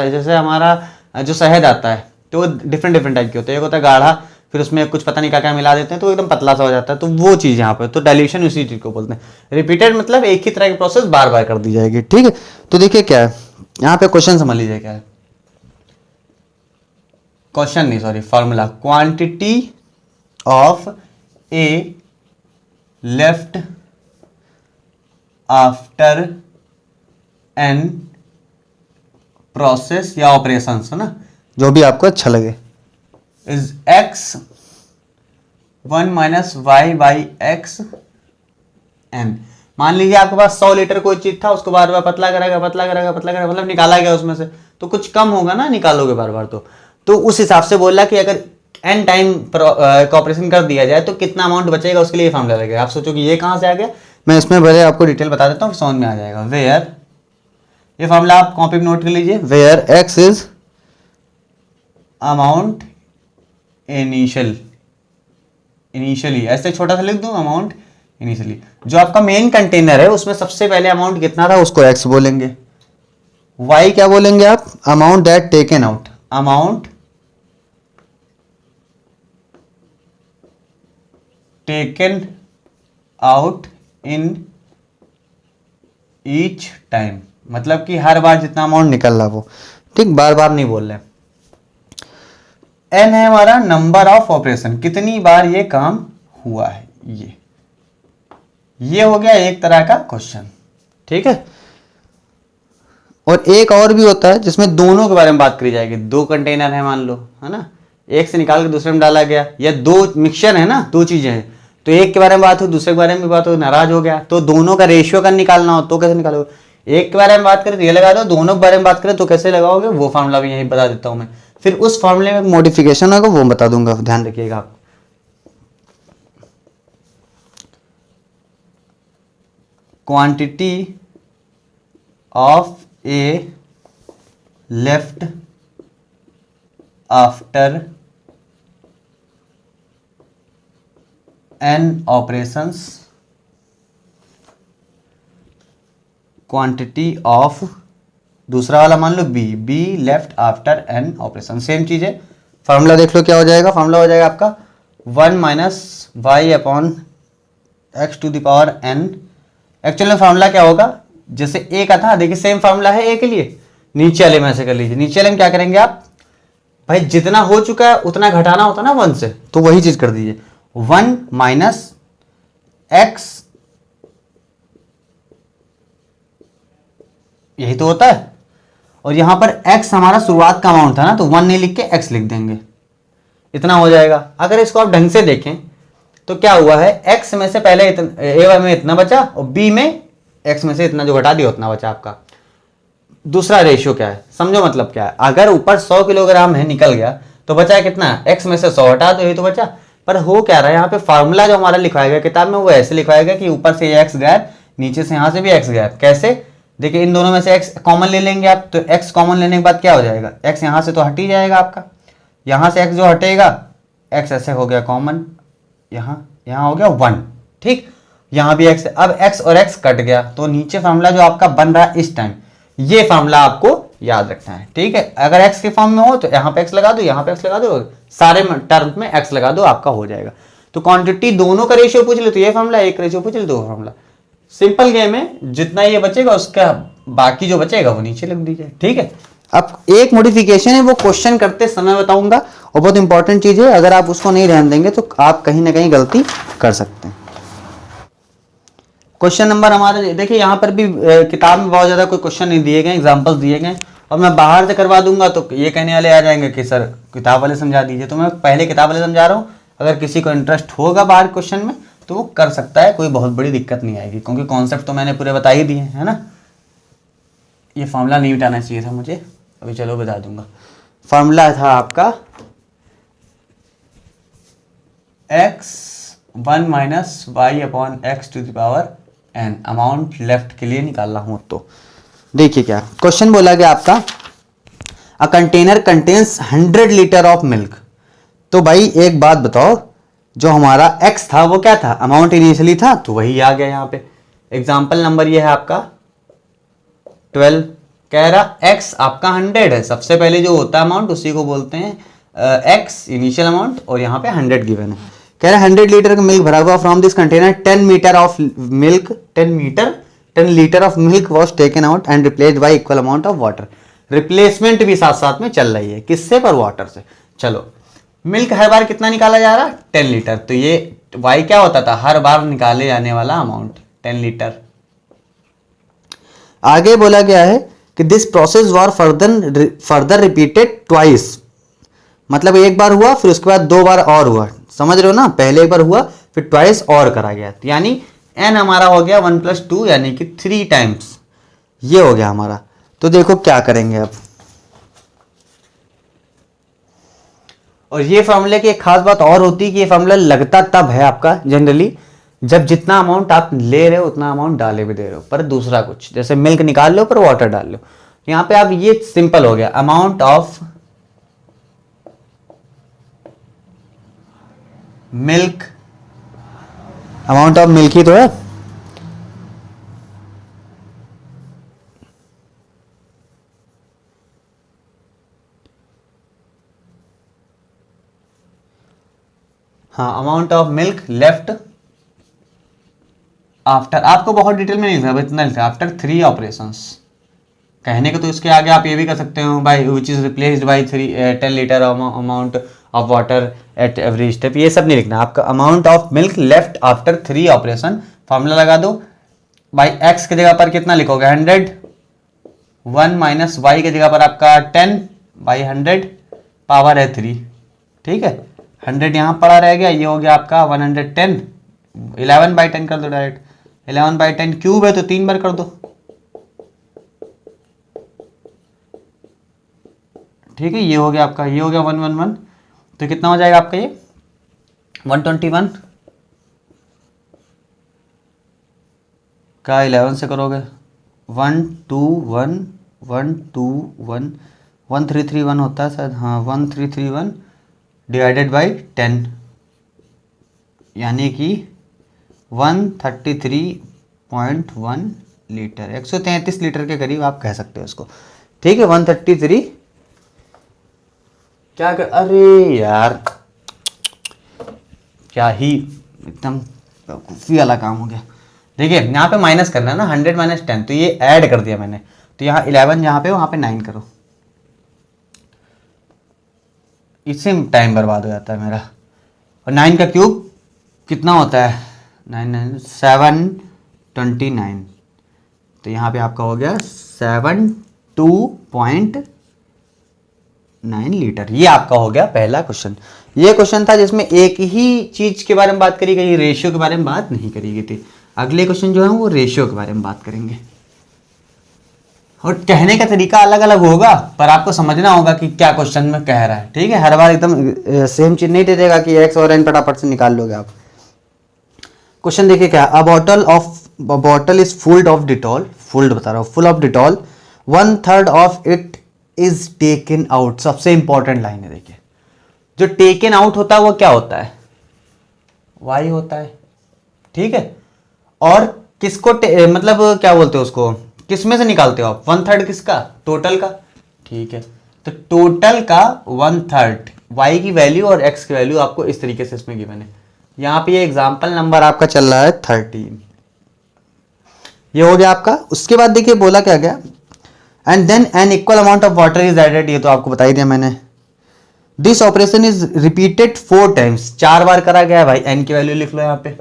जैसे हमारा जो शहद आता है तो वो डिफरेंट टाइप के होते हैं, एक होता है गाढ़ा, फिर उसमें कुछ पता नहीं क्या क्या मिला देते हैं तो एकदम पतला सा हो जाता है, तो वो चीज़ यहाँ पे, तो डाइल्यूशन उसी चीज़ को बोलते हैं। रिपीटेड मतलब एक ही तरह की प्रोसेस बार बार कर दी जाएगी। ठीक है, तो देखिए क्या है यहाँ पे, क्वेश्चन समझ लीजिए क्या है। क्वेश्चन नहीं sorry, formula. Quantity of A left after n process या ऑपरेशन है ना, जो भी आपको अच्छा लगे, इज x 1 - y/x n। मान लीजिए आपके पास 100 लीटर कोई चीज था, उसको बार बार पतला करेगा, मतलब निकाला गया उसमें से, तो कुछ कम होगा ना, निकालोगे बार बार तो उस हिसाब से बोला कि अगर n टाइम ऑपरेशन कर दिया जाए तो कितना अमाउंट बचेगा, उसके लिए फॉर्मूला लगेगा। आप सोचो कि ये कहां से आ गया, मैं इसमें पहले आपको डिटेल बता देता हूँ, समझ में आ जाएगा। वेयर, ये फॉर्मूला आप कॉपी में नोट कर लीजिए, where x is amount initially, ऐसे छोटा सा लिख दूं, अमाउंट इनिशियली। जो आपका मेन कंटेनर है उसमें सबसे पहले अमाउंट कितना था उसको x बोलेंगे, y क्या बोलेंगे आप, amount that taken out, amount taken out in each time, मतलब कि हर बार जितना अमाउंट निकल रहा वो, ठीक, बार बार नहीं बोल रहे। n है हमारा नंबर ऑफ ऑपरेशन, कितनी बार ये काम हुआ है, ये हो गया एक तरह का क्वेश्चन। ठीक है, और एक और भी होता है जिसमें दोनों के बारे में बात करी जाएगी। दो कंटेनर है मान लो, है ना, एक से निकाल के दूसरे में डाला गया, या दो मिक्सचर है ना, दो चीजें हैं, तो एक के बारे में बात हो, दूसरे के बारे में भी बात हो, नाराज हो गया, तो दोनों का रेशियो का निकालना हो तो कैसे निकालोगे? एक के बारे में बात करें तो ये लगा दो, दोनों के बारे में बात करें तो कैसे लगाओगे, वो फॉर्मूला भी यहीं बता देता हूं मैं। फिर उस फॉर्मूले में मॉडिफिकेशन होगा वो बता दूंगा, ध्यान रखिएगा आप। Quantity of A left after N operations, quantity of दूसरा वाला मान लो B left after N operation, same चीज़ है। फार्मूला देख लो क्या हो जाएगा, फार्मूला हो जाएगा आपका 1 minus y upon x to the power n. Actual में फार्मूला क्या होगा, जैसे ए का था, देखिए सेम फार्मूला है ए के लिए, नीचे वाले में ऐसे कर लीजिए। नीचे वाले में क्या करेंगे आप, भाई जितना हो चुका है उतना घटाना होता ना 1 से, तो वही चीज कर दीजिए। 1 माइनस एक्स, यही तो होता है। और यहां पर x हमारा शुरुआत का अमाउंट था ना, तो 1 नहीं लिख के x लिख देंगे, इतना हो जाएगा। अगर इसको आप ढंग से देखें तो क्या हुआ है, x में से पहले a में इतना बचा और b में x में से इतना जो घटा दिया उतना बचा आपका। दूसरा रेशियो क्या है समझो, मतलब क्या है, अगर ऊपर 100 किलोग्राम है निकल गया तो बचा कितना, x में से 100 हटा दो, यही तो बचा। पर हो क्या रहा है यहाँ पे, फार्मूला जो हमारा लिखवाया गया किताब में वो ऐसे लिखवाया गया कि ऊपर से x गायब, नीचे से यहाँ से भी x गायब। कैसे, देखिए इन दोनों में से x कॉमन ले लेंगे आप, तो x कॉमन लेने के बाद क्या हो जाएगा, x यहाँ से तो हट ही जाएगा आपका, यहाँ से x जो हटेगा, x ऐसे हो गया कॉमन, यहाँ हो गया 1, ठीक। यहाँ भी x, अब x और x कट गया, तो नीचे फार्मूला जो आपका बन रहा है इस टाइम, ये फार्मूला आपको याद रखना है, ठीक है। अगर x के फॉर्म में हो तो यहाँ पे x लगा दो, यहाँ पे x लगा दो, सारे टर्म में x लगा दो, आपका हो जाएगा। तो क्वांटिटी दोनों का रेशियो पूछ ले तो ये फार्मूला, एक रेशियो पूछ ले तो वो फार्मूला। सिंपल गेम है, जितना ये बचेगा उसका बाकी जो बचेगा वो नीचे लिख दीजिए, ठीक है। अब एक मॉडिफिकेशन है, वो क्वेश्चन करते समय बताऊंगा, और बहुत इंपॉर्टेंट चीज है, अगर आप उसको नहीं ध्यान देंगे तो आप कहीं ना कहीं गलती कर सकते हैं। क्वेश्चन नंबर हमारे देखिए, यहाँ पर भी किताब में बहुत ज्यादा कोई क्वेश्चन नहीं दिए गए, एग्जाम्पल्स दिए गए, और मैं बाहर से करवा दूंगा तो ये कहने वाले आ जाएंगे कि सर किताब वाले समझा दीजिए, तो मैं पहले किताब वाले समझा रहा हूँ। अगर किसी को इंटरेस्ट होगा बाहर क्वेश्चन में तो वो कर सकता है, कोई बहुत बड़ी दिक्कत नहीं आएगी, क्योंकि कॉन्सेप्ट तो मैंने पूरे बता ही दिए है ना। ये फार्मूला नहीं मिटाना चाहिए था मुझे, अभी चलो बता दूंगा। फार्मूला था आपका x1 minus y upon x to the power n, amount left के लिए निकालना हो तो देखिए क्या क्वेश्चन बोला गया आपका, a container contains 100 litre of milk. तो भाई एक बात बताओ, जो हमारा x था वो क्या था, अमाउंट इनिशियली था, तो वही आ गया यहाँ पे। एग्जाम्पल नंबर ये है आपका 12, कह रहा x आपका 100 है, सबसे पहले जो होता है अमाउंट उसी को बोलते हैं x इनिशियल अमाउंट, और यहाँ पे 100 गिवन है। कह रहा है 100 लीटर का मिल्क भरा हुआ from this container, 10 metre of milk 10 litre of milk was taken out and replaced by equal amount of water. Replacement भी साथ साथ में चल रही है, किससे, पर वाटर से। चलो मिल्क हर बार कितना निकाला जा रहा है, 10 लीटर, तो ये y क्या होता था, हर बार निकाले जाने वाला अमाउंट 10 लीटर। आगे बोला गया है कि this process were further repeated twice, मतलब एक बार हुआ फिर उसके बाद 2 बार और हुआ, समझ रहे हो ना, पहले एक बार हुआ फिर ट्वाइस और करा गया, यानी n हमारा हो गया 1 + 2 यानी कि 3 टाइम्स, ये हो गया हमारा। तो देखो क्या करेंगे अब, और ये फार्मूले की एक खास बात और होती है कि ये फार्मूला लगता तब है आपका जनरली जब जितना अमाउंट आप ले रहे हो उतना अमाउंट डाले भी दे रहे हो, पर दूसरा कुछ, जैसे मिल्क निकाल लो पर वाटर डाल लो। यहां पे आप ये सिंपल हो गया, amount of milk, amount of milk ही तो है, हाँ, amount of milk left after, आपको बहुत डिटेल में नहीं लिखा, इतना लिखा आफ्टर 3 ऑपरेशंस। कहने को तो इसके आगे आप ये भी कर सकते हो, by which is replaced by 10 litre amount of water at every step, ये सब नहीं लिखना आपका। Amount of milk left after 3 operation, formula लगा दो, बाई एक्स की जगह पर कितना लिखोगे 100, 1 माइनस वाई की जगह पर आपका 10 बाई 100, पावर है 3, ठीक है। 100 यहाँ पड़ा रह गया, ये हो गया आपका 110, 11/10 कर दो डायरेक्ट, 11/10 क्यूब है तो 3 बार कर दो, ठीक है। ये हो गया आपका, ये हो गया 111, तो कितना हो जाएगा आपका ये 121 का 11 से करोगे 121 121 1331 होता है शायद, हाँ 1331 डिवाइडेड बाई 10 यानी कि 133.1 लीटर, 133 लीटर के करीब आप कह सकते हो इसको, ठीक है। 133 क्या कर, अरे यार क्या ही एकदम बेवकूफ़ी वाला काम हो गया। देखिए यहाँ पे माइनस करना है ना, 100 माइनस 10, तो ये ऐड कर दिया मैंने, तो यहाँ 11 जहाँ पे वहाँ पे 9 करो, इससे टाइम बर्बाद हो जाता है मेरा। और 9 का क्यूब कितना होता है, 729, तो यहाँ पे आपका हो गया 72.9 लीटर। ये आपका हो गया पहला क्वेश्चन। ये क्वेश्चन था जिसमें एक ही चीज के बारे में बात करी गई, रेशियो के बारे में बात नहीं करी गई थी। अगले क्वेश्चन जो है वो रेशियो के बारे में बात करेंगे, और कहने का तरीका अलग अलग होगा, पर आपको समझना होगा कि क्या क्वेश्चन में कह रहा है, ठीक है। हर बार एकदम सेम चीज नहीं दे देगा कि एक्स और एन फटाफट से निकाल लोगे आप। क्वेश्चन देखिए क्या, अ bottle is full of Dettol, full बता रहा हूँ, full of Dettol, 1/3 of it is taken out. सबसे इंपॉर्टेंट लाइन है, देखिए जो टेकन आउट होता है वो क्या होता है, वाई होता है, ठीक है। और किसको मतलब क्या बोलते हो उसको, किस में से निकालते हो आप, 1/3 किसका, टोटल का, ठीक है। तो टोटल का 1/3 वाई की वैल्यू और एक्स की वैल्यू आपको इस तरीके से इसमें गिवन है। यहाँ पे ये एग्जाम्पल नंबर आपका चल रहा है 13, ये हो गया आपका। उसके बाद देखिए बोला क्या गया, and then an equal amount of water is added, ये तो आपको बता ही दिया मैंने। This operation is repeated 4 times, 4 बार करा गया है भाई, एन की वैल्यू लिख लो यहाँ पे।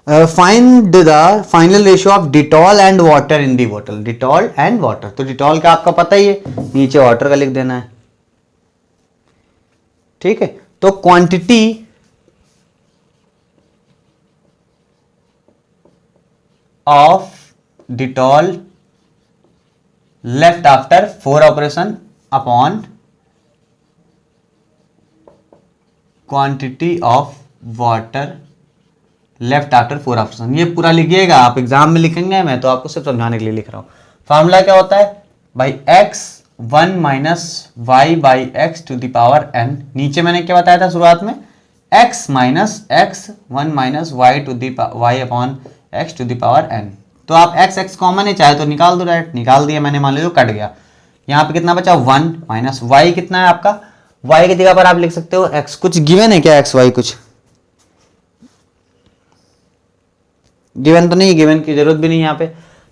Find the final ratio of Dettol and water in the bottle, Dettol and water, तो डिटॉल का आपका पता ही है, नीचे वाटर का लिख देना है, ठीक है। तो quantity of Dettol left after 4 operation upon quantity of water left after 4 operation, ये पूरा लिखिएगा आप, एग्जाम में लिखेंगे, मैं तो आपको सिर्फ समझाने के लिए लिख रहा हूं। फॉर्मूला क्या होता है भाई, x1 minus y by x to the power n, नीचे मैंने क्या बताया था शुरुआत में, x minus x1 minus y to the y upon x to the power n। तो आप x कॉमन है, चाहे तो निकाल दो, डायरेक्ट निकाल दिया मैंने, मान लो कट गया, यहाँ पे कितना बचा 1 माइनस वाई, कितना है आपका, y की जगह पर आप लिख सकते हो x, कुछ गिवन है क्या x y, कुछ गिवन तो नहीं, गिवन की जरूरत भी नहीं यहाँ पे।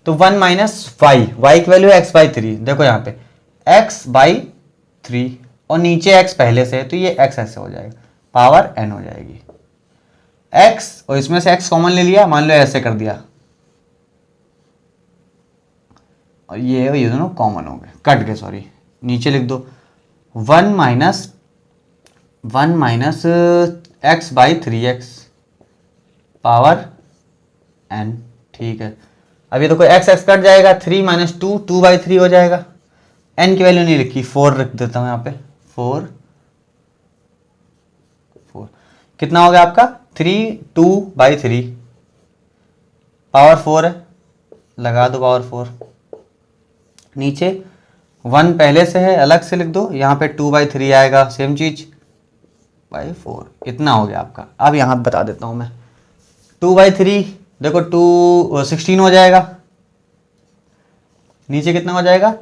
तो 1 माइनस वाई, वाई की वैल्यू x बाई 3, देखो यहाँ पे x बाई 3 और नीचे x पहले से है, तो ये x ऐसे हो जाएगा, पावर n हो जाएगी x, और इसमें से x कॉमन ले लिया, मान लो ऐसे कर दिया, और ये दोनों कॉमन हो गए, कट गए, सॉरी, नीचे लिख दो 1 minus x by 3x power n, ठीक है। अब ये तो कोई x कट जाएगा, 3 माइनस 2, 2 बाई 3 हो जाएगा, n की वैल्यू नहीं लिखी, 4 रख देता हूं यहाँ पे, 4 कितना हो गया आपका, 3 2 बाई 3 पावर 4 है, लगा दो पावर 4, नीचे 1 पहले से है, अलग से लिख दो, यहाँ पे 2 बाई 3 आएगा, सेम चीज बाई 4, इतना हो गया आपका। अब यहाँ बता देता हूं मैं, 2 बाई 3 देखो 16 हो जाएगा, नीचे कितना हो जाएगा,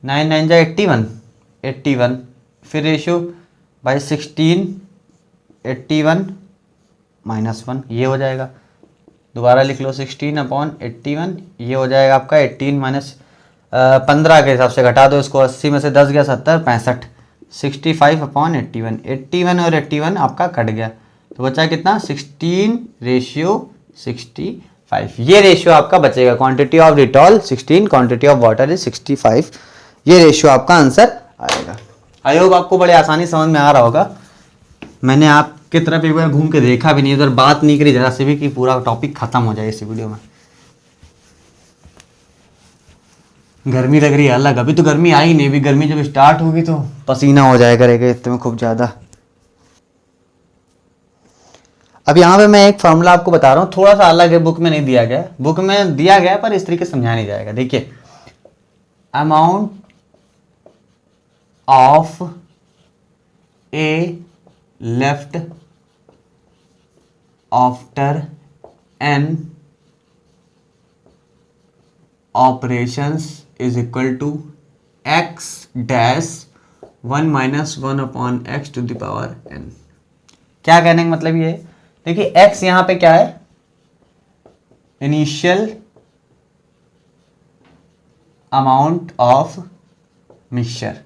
9 9 जा 81, 81, फिर रेशियो बाई 16, 81 माइनस 1, ये हो जाएगा, दोबारा लिख लो 16 अपॉन 81, ये हो जाएगा आपका 18 माइनस 15 के हिसाब से घटा दो इसको, 80 में से 10 गया 70, 65, 65 अपॉन 81, 81 और 81 आपका कट गया, तो बचा कितना 16 रेशियो 65, ये रेशियो आपका बचेगा, quantity of Dettol 16, quantity of water is 65, ये रेशियो आपका आंसर आएगा। आई होप आपको बड़े आसानी समझ में आ रहा होगा, मैंने आपके तरफ एक बार घूम के देखा भी नहीं, उधर बात नहीं करी जरा से भी कि पूरा टॉपिक खत्म हो जाए इस वीडियो में। गर्मी लग रही है अलग, अभी तो गर्मी आई नहीं, अभी गर्मी जब स्टार्ट होगी तो पसीना हो जाया करेगा इतने में खूब ज़्यादा। अब यहाँ पे मैं एक फॉर्मूला आपको बता रहा हूँ, थोड़ा सा अलग है, बुक में नहीं दिया गया, बुक में दिया गया पर इस तरीके से समझाया नहीं जाएगा। देखिए, amount of A left after n operations is equal to x dash 1 - 1/x to the power n। क्या कहने का मतलब ये है, देखिए x यहां पे क्या है, इनिशियल अमाउंट ऑफ मिक्सचर।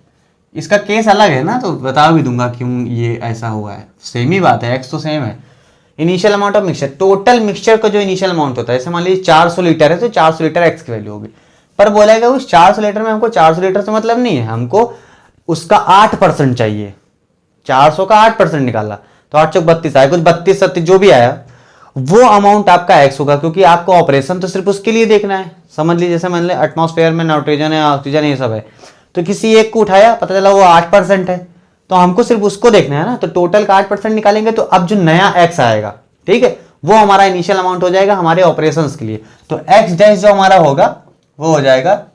इसका केस अलग है ना, तो बता भी दूंगा क्यों ये ऐसा हुआ है। सेम ही बात है, x तो सेम है। Initial amount of mixture, total mixture का जो इनिशियल अमाउंट होता है, जैसे मान लीजिए 400 लीटर है तो 400 लीटर x की वैल्यू होगी। पर बोला गया उस 400 लीटर में हमको 400 लीटर से मतलब नहीं है, हमको उसका 8% चाहिए। 400 का 8% निकाला तो 8 चौक 32 आया, कुछ 32 37 जो भी आया वो अमाउंट आपका x होगा, क्योंकि आपको ऑपरेशन तो सिर्फ उसके लिए देखना है। समझ लीजिए, जैसे मान लीजिए एटमॉस्फेयर में नाइट्रोजन है, ऑक्सीजन ये सब है, तो किसी एक को उठाया, पता चला वो 8% है, तो हमको सिर्फ उसको देखना है ना, तो टोटल का 8% निकालेंगे तो अब जो नया x आएगा, ठीक है, वो हमारा इनिशियल अमाउंट हो जाएगा हमारे ऑपरेशंस के लिए। तो x डैश जो हमारा होगा वो हो जाएगा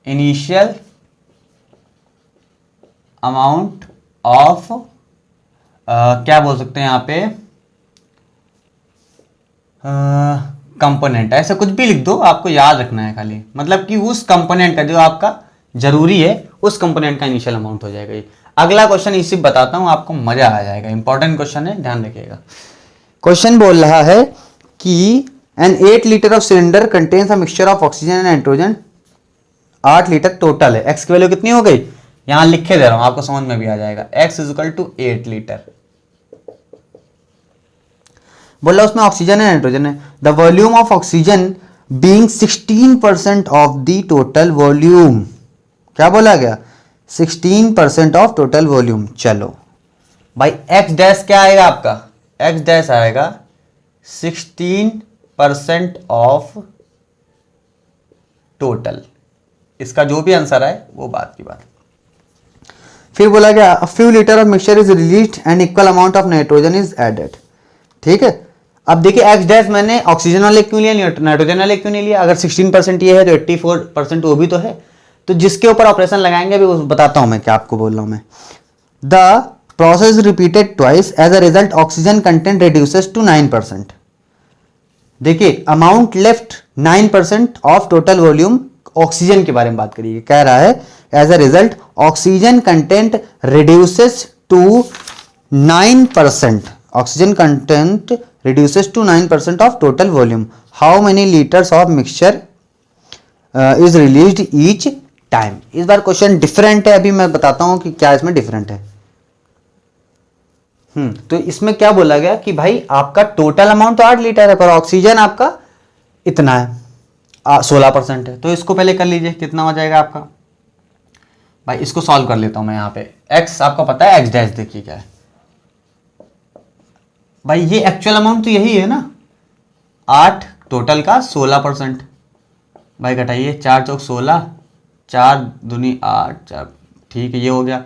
इनिशियल अमाउंट ऑफ क्या बोल सकते हैं यहाँ पे, कंपोनेंट, ऐसा कुछ भी लिख दो, आपको याद रखना है खाली, मतलब कि उस कंपोनेंट का जो आपका जरूरी है उस कंपोनेंट का इनिशियल अमाउंट हो जाएगा ये। अगला क्वेश्चन इसी बताता हूं, आपको मजा आ जाएगा, इंपॉर्टेंट क्वेश्चन है, ध्यान रखिएगा। क्वेश्चन बोल रहा है कि an 8 litre of cylinder contains a mixture of oxygen and nitrogen, 8 litre total है, एक्स की वैल्यू कितनी हो गई, यहां लिखे दे रहा हूं, आपको समझ में भी आ जाएगा। X is equal to 8 litre, बोल रहा उसमें ऑक्सीजन है नाइट्रोजन है। The volume of oxygen being 16% of the total volume, क्या बोला गया, 16% ऑफ टोटल वॉल्यूम। चलो भाई एक्स डैश क्या आएगा आपका, एक्स डैश आएगा 16% ऑफ टोटल, इसका जो भी आंसर है वो बात की बात। फिर बोला गया a few litre of mixture is released and equal amount of nitrogen is added, ठीक है। अब देखिए एक्स डैश मैंने ऑक्सीजन वाले क्यों लिया, नाइट्रोजन वाले क्यों नहीं लिया, अगर 16% ये है तो 84% वो भी तो है, तो जिसके ऊपर ऑपरेशन लगाएंगे भी बताता हूं मैं क्या आपको बोल रहा हूं मैं। The process repeated twice as a result oxygen content reduces to 9%। देखिए amount left 9% of total volume, oxygen के बारे में बात करिए, कह रहा है as a result oxygen content reduces to 9%, oxygen content reduces to 9% of total volume. How many liters of mixture is released each time? इस बार क्वेश्चन डिफरेंट है, अभी मैं बताता हूं कि क्या इसमें डिफरेंट है। तो इसमें क्या बोला गया कि भाई आपका टोटल अमाउंट तो 8 लीटर है, पर ऑक्सीजन आपका इतना है 16% है, तो इसको पहले कर लीजिए, कितना हो जाएगा आपका, भाई इसको सॉल्व कर लेता हूं मैं। यहाँ पे x आपको पता है, x डैश देखिए क्या है भाई, ये एक्चुअल अमाउंट तो यही है ना, 8 टोटल का 16%, भाई घटाइए, 4 चौक 16, 4 दूनी 8, 4, ठीक है, ये हो गया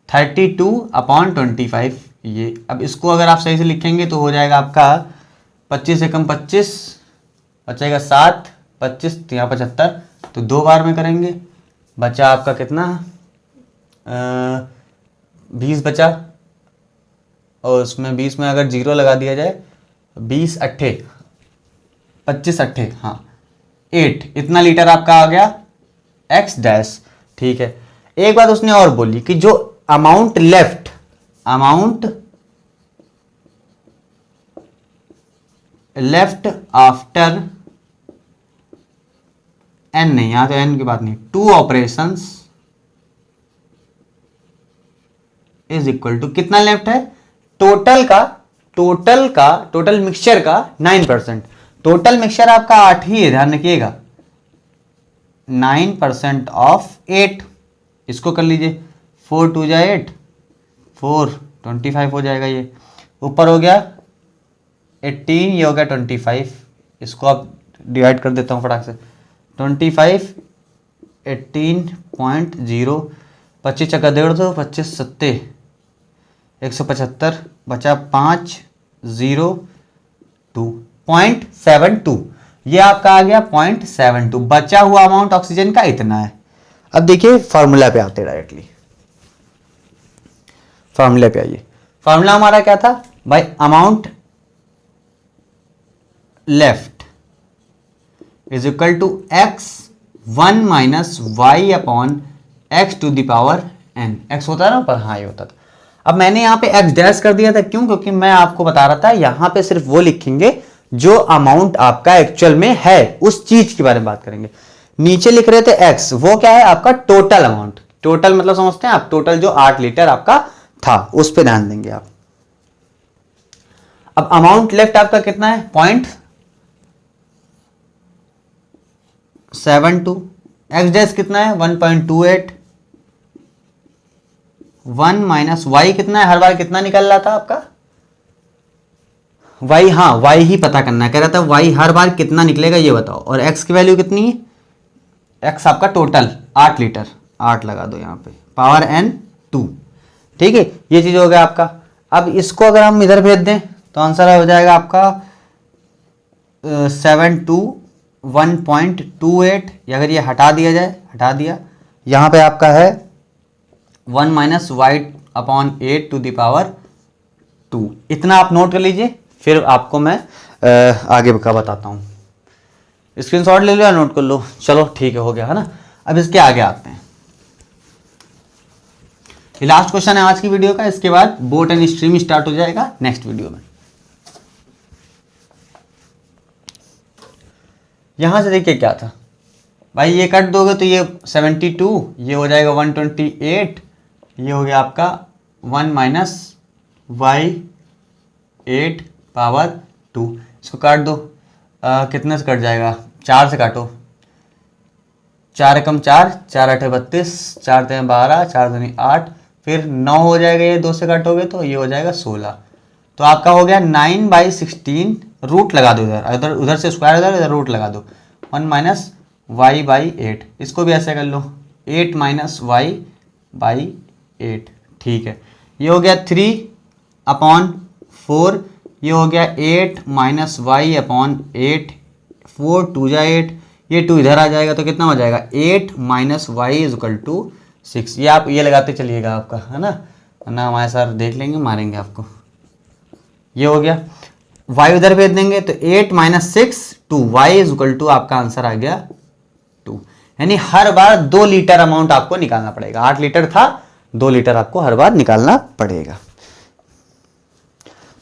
32/25 ये। अब इसको अगर आप सही से लिखेंगे तो हो जाएगा आपका 25 एकम 25, बचेगा 7, 25 यहाँ 75, तो 2 बार में करेंगे, बचा आपका कितना 20 बचा, और उसमें 20 में अगर 0 लगा दिया जाए, 20 अट्ठे 25 अट्ठे, हाँ 8, इतना लीटर आपका आ गया एक्स डैश, ठीक है। एक बात उसने और बोली कि जो अमाउंट लेफ्ट आफ्टर एन, नहीं यहां तो एन की बात नहीं, 2 ऑपरेशंस इज इक्वल टू, कितना लेफ्ट है, टोटल मिक्सचर का 9%, टोटल मिक्सचर आपका 8 ही है, ध्यान रखिएगा, 9% ऑफ 8, इसको कर लीजिए, 4 2 जा 8, 4 25 हो जाएगा, ये ऊपर हो गया 18, ये हो गया 25, इसको आप डिवाइड कर देता हूं फटाक से, 25 18.0, 25 चक्का 1.5, 25 सत्ते 175, बचा 5 0 2 0.72, ये आपका आ गया 0.72, बचा हुआ अमाउंट ऑक्सीजन का इतना है। अब देखिए फॉर्मूला पे आते डायरेक्टली, फॉर्मूला पे आइए। फॉर्मूला हमारा क्या था भाई, amount left is equal to x1 minus y upon x to the power n। x होता है ना ऊपर, हाँ ये होता था। अब मैंने यहाँ पे x डैश कर दिया था, क्यों? क्योंकि मैं आपको बता रहा था यहाँ पे सिर्फ वो लिखेंगे जो अमाउंट आपका एक्चुअल में है, उस चीज के बारे में बात करेंगे। नीचे लिख रहे थे x, वो क्या है? आपका टोटल अमाउंट। टोटल मतलब समझते हैं आप? टोटल जो 8 लीटर आपका था, उस पे ध्यान देंगे आप। अब अमाउंट लेफ्ट आपका कितना है? 0.72। x डैश कितना है? 1.28। 1 माइनस वाई कितना है? हर बार कितना निकल रहा था आपका? वाई, हाँ वाई ही पता करना है। कह रहा था वाई हर बार कितना निकलेगा ये बताओ। और एक्स की वैल्यू कितनी है? एक्स आपका टोटल 8 लीटर, 8 लगा दो यहाँ पे, पावर n 2। ठीक है, ये चीज हो गया आपका। अब इसको अगर हम इधर भेज दें तो आंसर हो जाएगा आपका 721.28। अगर ये हटा दिया जाए, हटा दिया, यहाँ पे आपका है 1 minus y upon 8 to the power 2। इतना आप नोट कर लीजिए, फिर आपको मैं आगे का बताता हूँ। स्क्रीनशॉट ले लो या नोट कर लो। चलो ठीक है, हो गया है ना। अब इसके आगे आते हैं। ये लास्ट क्वेश्चन है आज की वीडियो का। इसके बाद बोट एंड स्ट्रीम स्टार्ट हो जाएगा नेक्स्ट वीडियो में। यहां से देखिए क्या था भाई, ये कट दोगे तो ये 72, ये हो जाएगा 128, ये हो गया आपका 1 माइनस वाई 8 पावर 2। इसको काट दो, कितने से कट जाएगा? 4 से काटो, 4 एकम 4, 4 8 32, 4 3 12, 4 दूनी 8, फिर 9 हो जाएगा। ये 2 से काटोगे तो ये हो जाएगा 16। तो आपका हो गया 9/16। रूट लगा दो इधर, उधर से स्क्वायर, इधर रूट लगा दो। 1 माइनस वाई बाई 8। इसको भी ऐसे कर लो, 8 माइनस वाई बाई 8। ठीक है, ये हो गया 3/4। ये हो गया 8 माइनस वाई अपॉन 8। 4 2 जा 8, ये 2 इधर आ जाएगा तो कितना हो जाएगा? 8 minus y is equal to 6। ये आप ये लगाते चलिएगा आपका, है ना, वरना हमारे सर देख लेंगे, मारेंगे आपको। ये हो गया, वाई उधर भेज देंगे तो 8 minus 6 2, y is equal to आपका आंसर आ गया 2। यानी हर बार 2 लीटर अमाउंट आपको निकालना पड़ेगा। 8 लीटर था, 2 लीटर आपको हर बार निकालना पड़ेगा।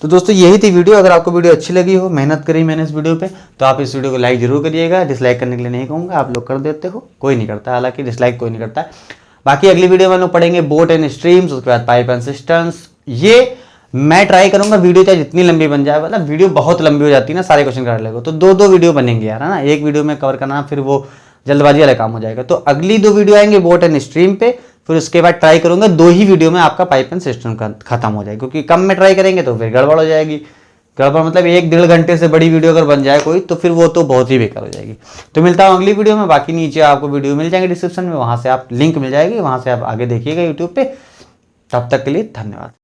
तो दोस्तों यही थी वीडियो। अगर आपको वीडियो अच्छी लगी हो, मेहनत करी मैंने इस वीडियो पे, तो आप इस वीडियो को लाइक जरूर करिएगा। डिसलाइक करने के लिए नहीं कहूँगा, आप लोग कर देते हो, कोई नहीं करता, हालांकि डिसलाइक कोई नहीं करता है। बाकी अगली वीडियो में हम लोग पढ़ेंगे बोट एंड स्ट्रीम्स, उसके बाद पाइप एंड सिस्टम्स। ये मैं ट्राई करूंगा वीडियो चाहे जितनी लंबी बन जाए, मतलब वीडियो बहुत लंबी हो जाती है ना, सारे क्वेश्चन कर लेगा तो 2-2 वीडियो बनेंगे यार, है ना। एक वीडियो में कवर करना फिर वो जल्दबाजी वाला काम हो जाएगा। तो अगली 2 वीडियो आएंगे बोट एंड स्ट्रीम पे, फिर उसके बाद ट्राई करूंगा 2 ही वीडियो में आपका पाइप एंड सिस्टम खत्म हो जाएगा, क्योंकि कम में ट्राई करेंगे तो फिर गड़बड़ हो जाएगी। गड़बड़ मतलब 1-1.5 घंटे से बड़ी वीडियो अगर बन जाए कोई, तो फिर वो तो बहुत ही बेकार हो जाएगी। तो मिलता हूँ अगली वीडियो में। बाकी नीचे आपको वीडियो मिल जाएंगे डिस्क्रिप्शन में, वहां से आप लिंक मिल जाएगी, वहां से आप आगे देखिएगा यूट्यूब पे। तब तक के लिए धन्यवाद।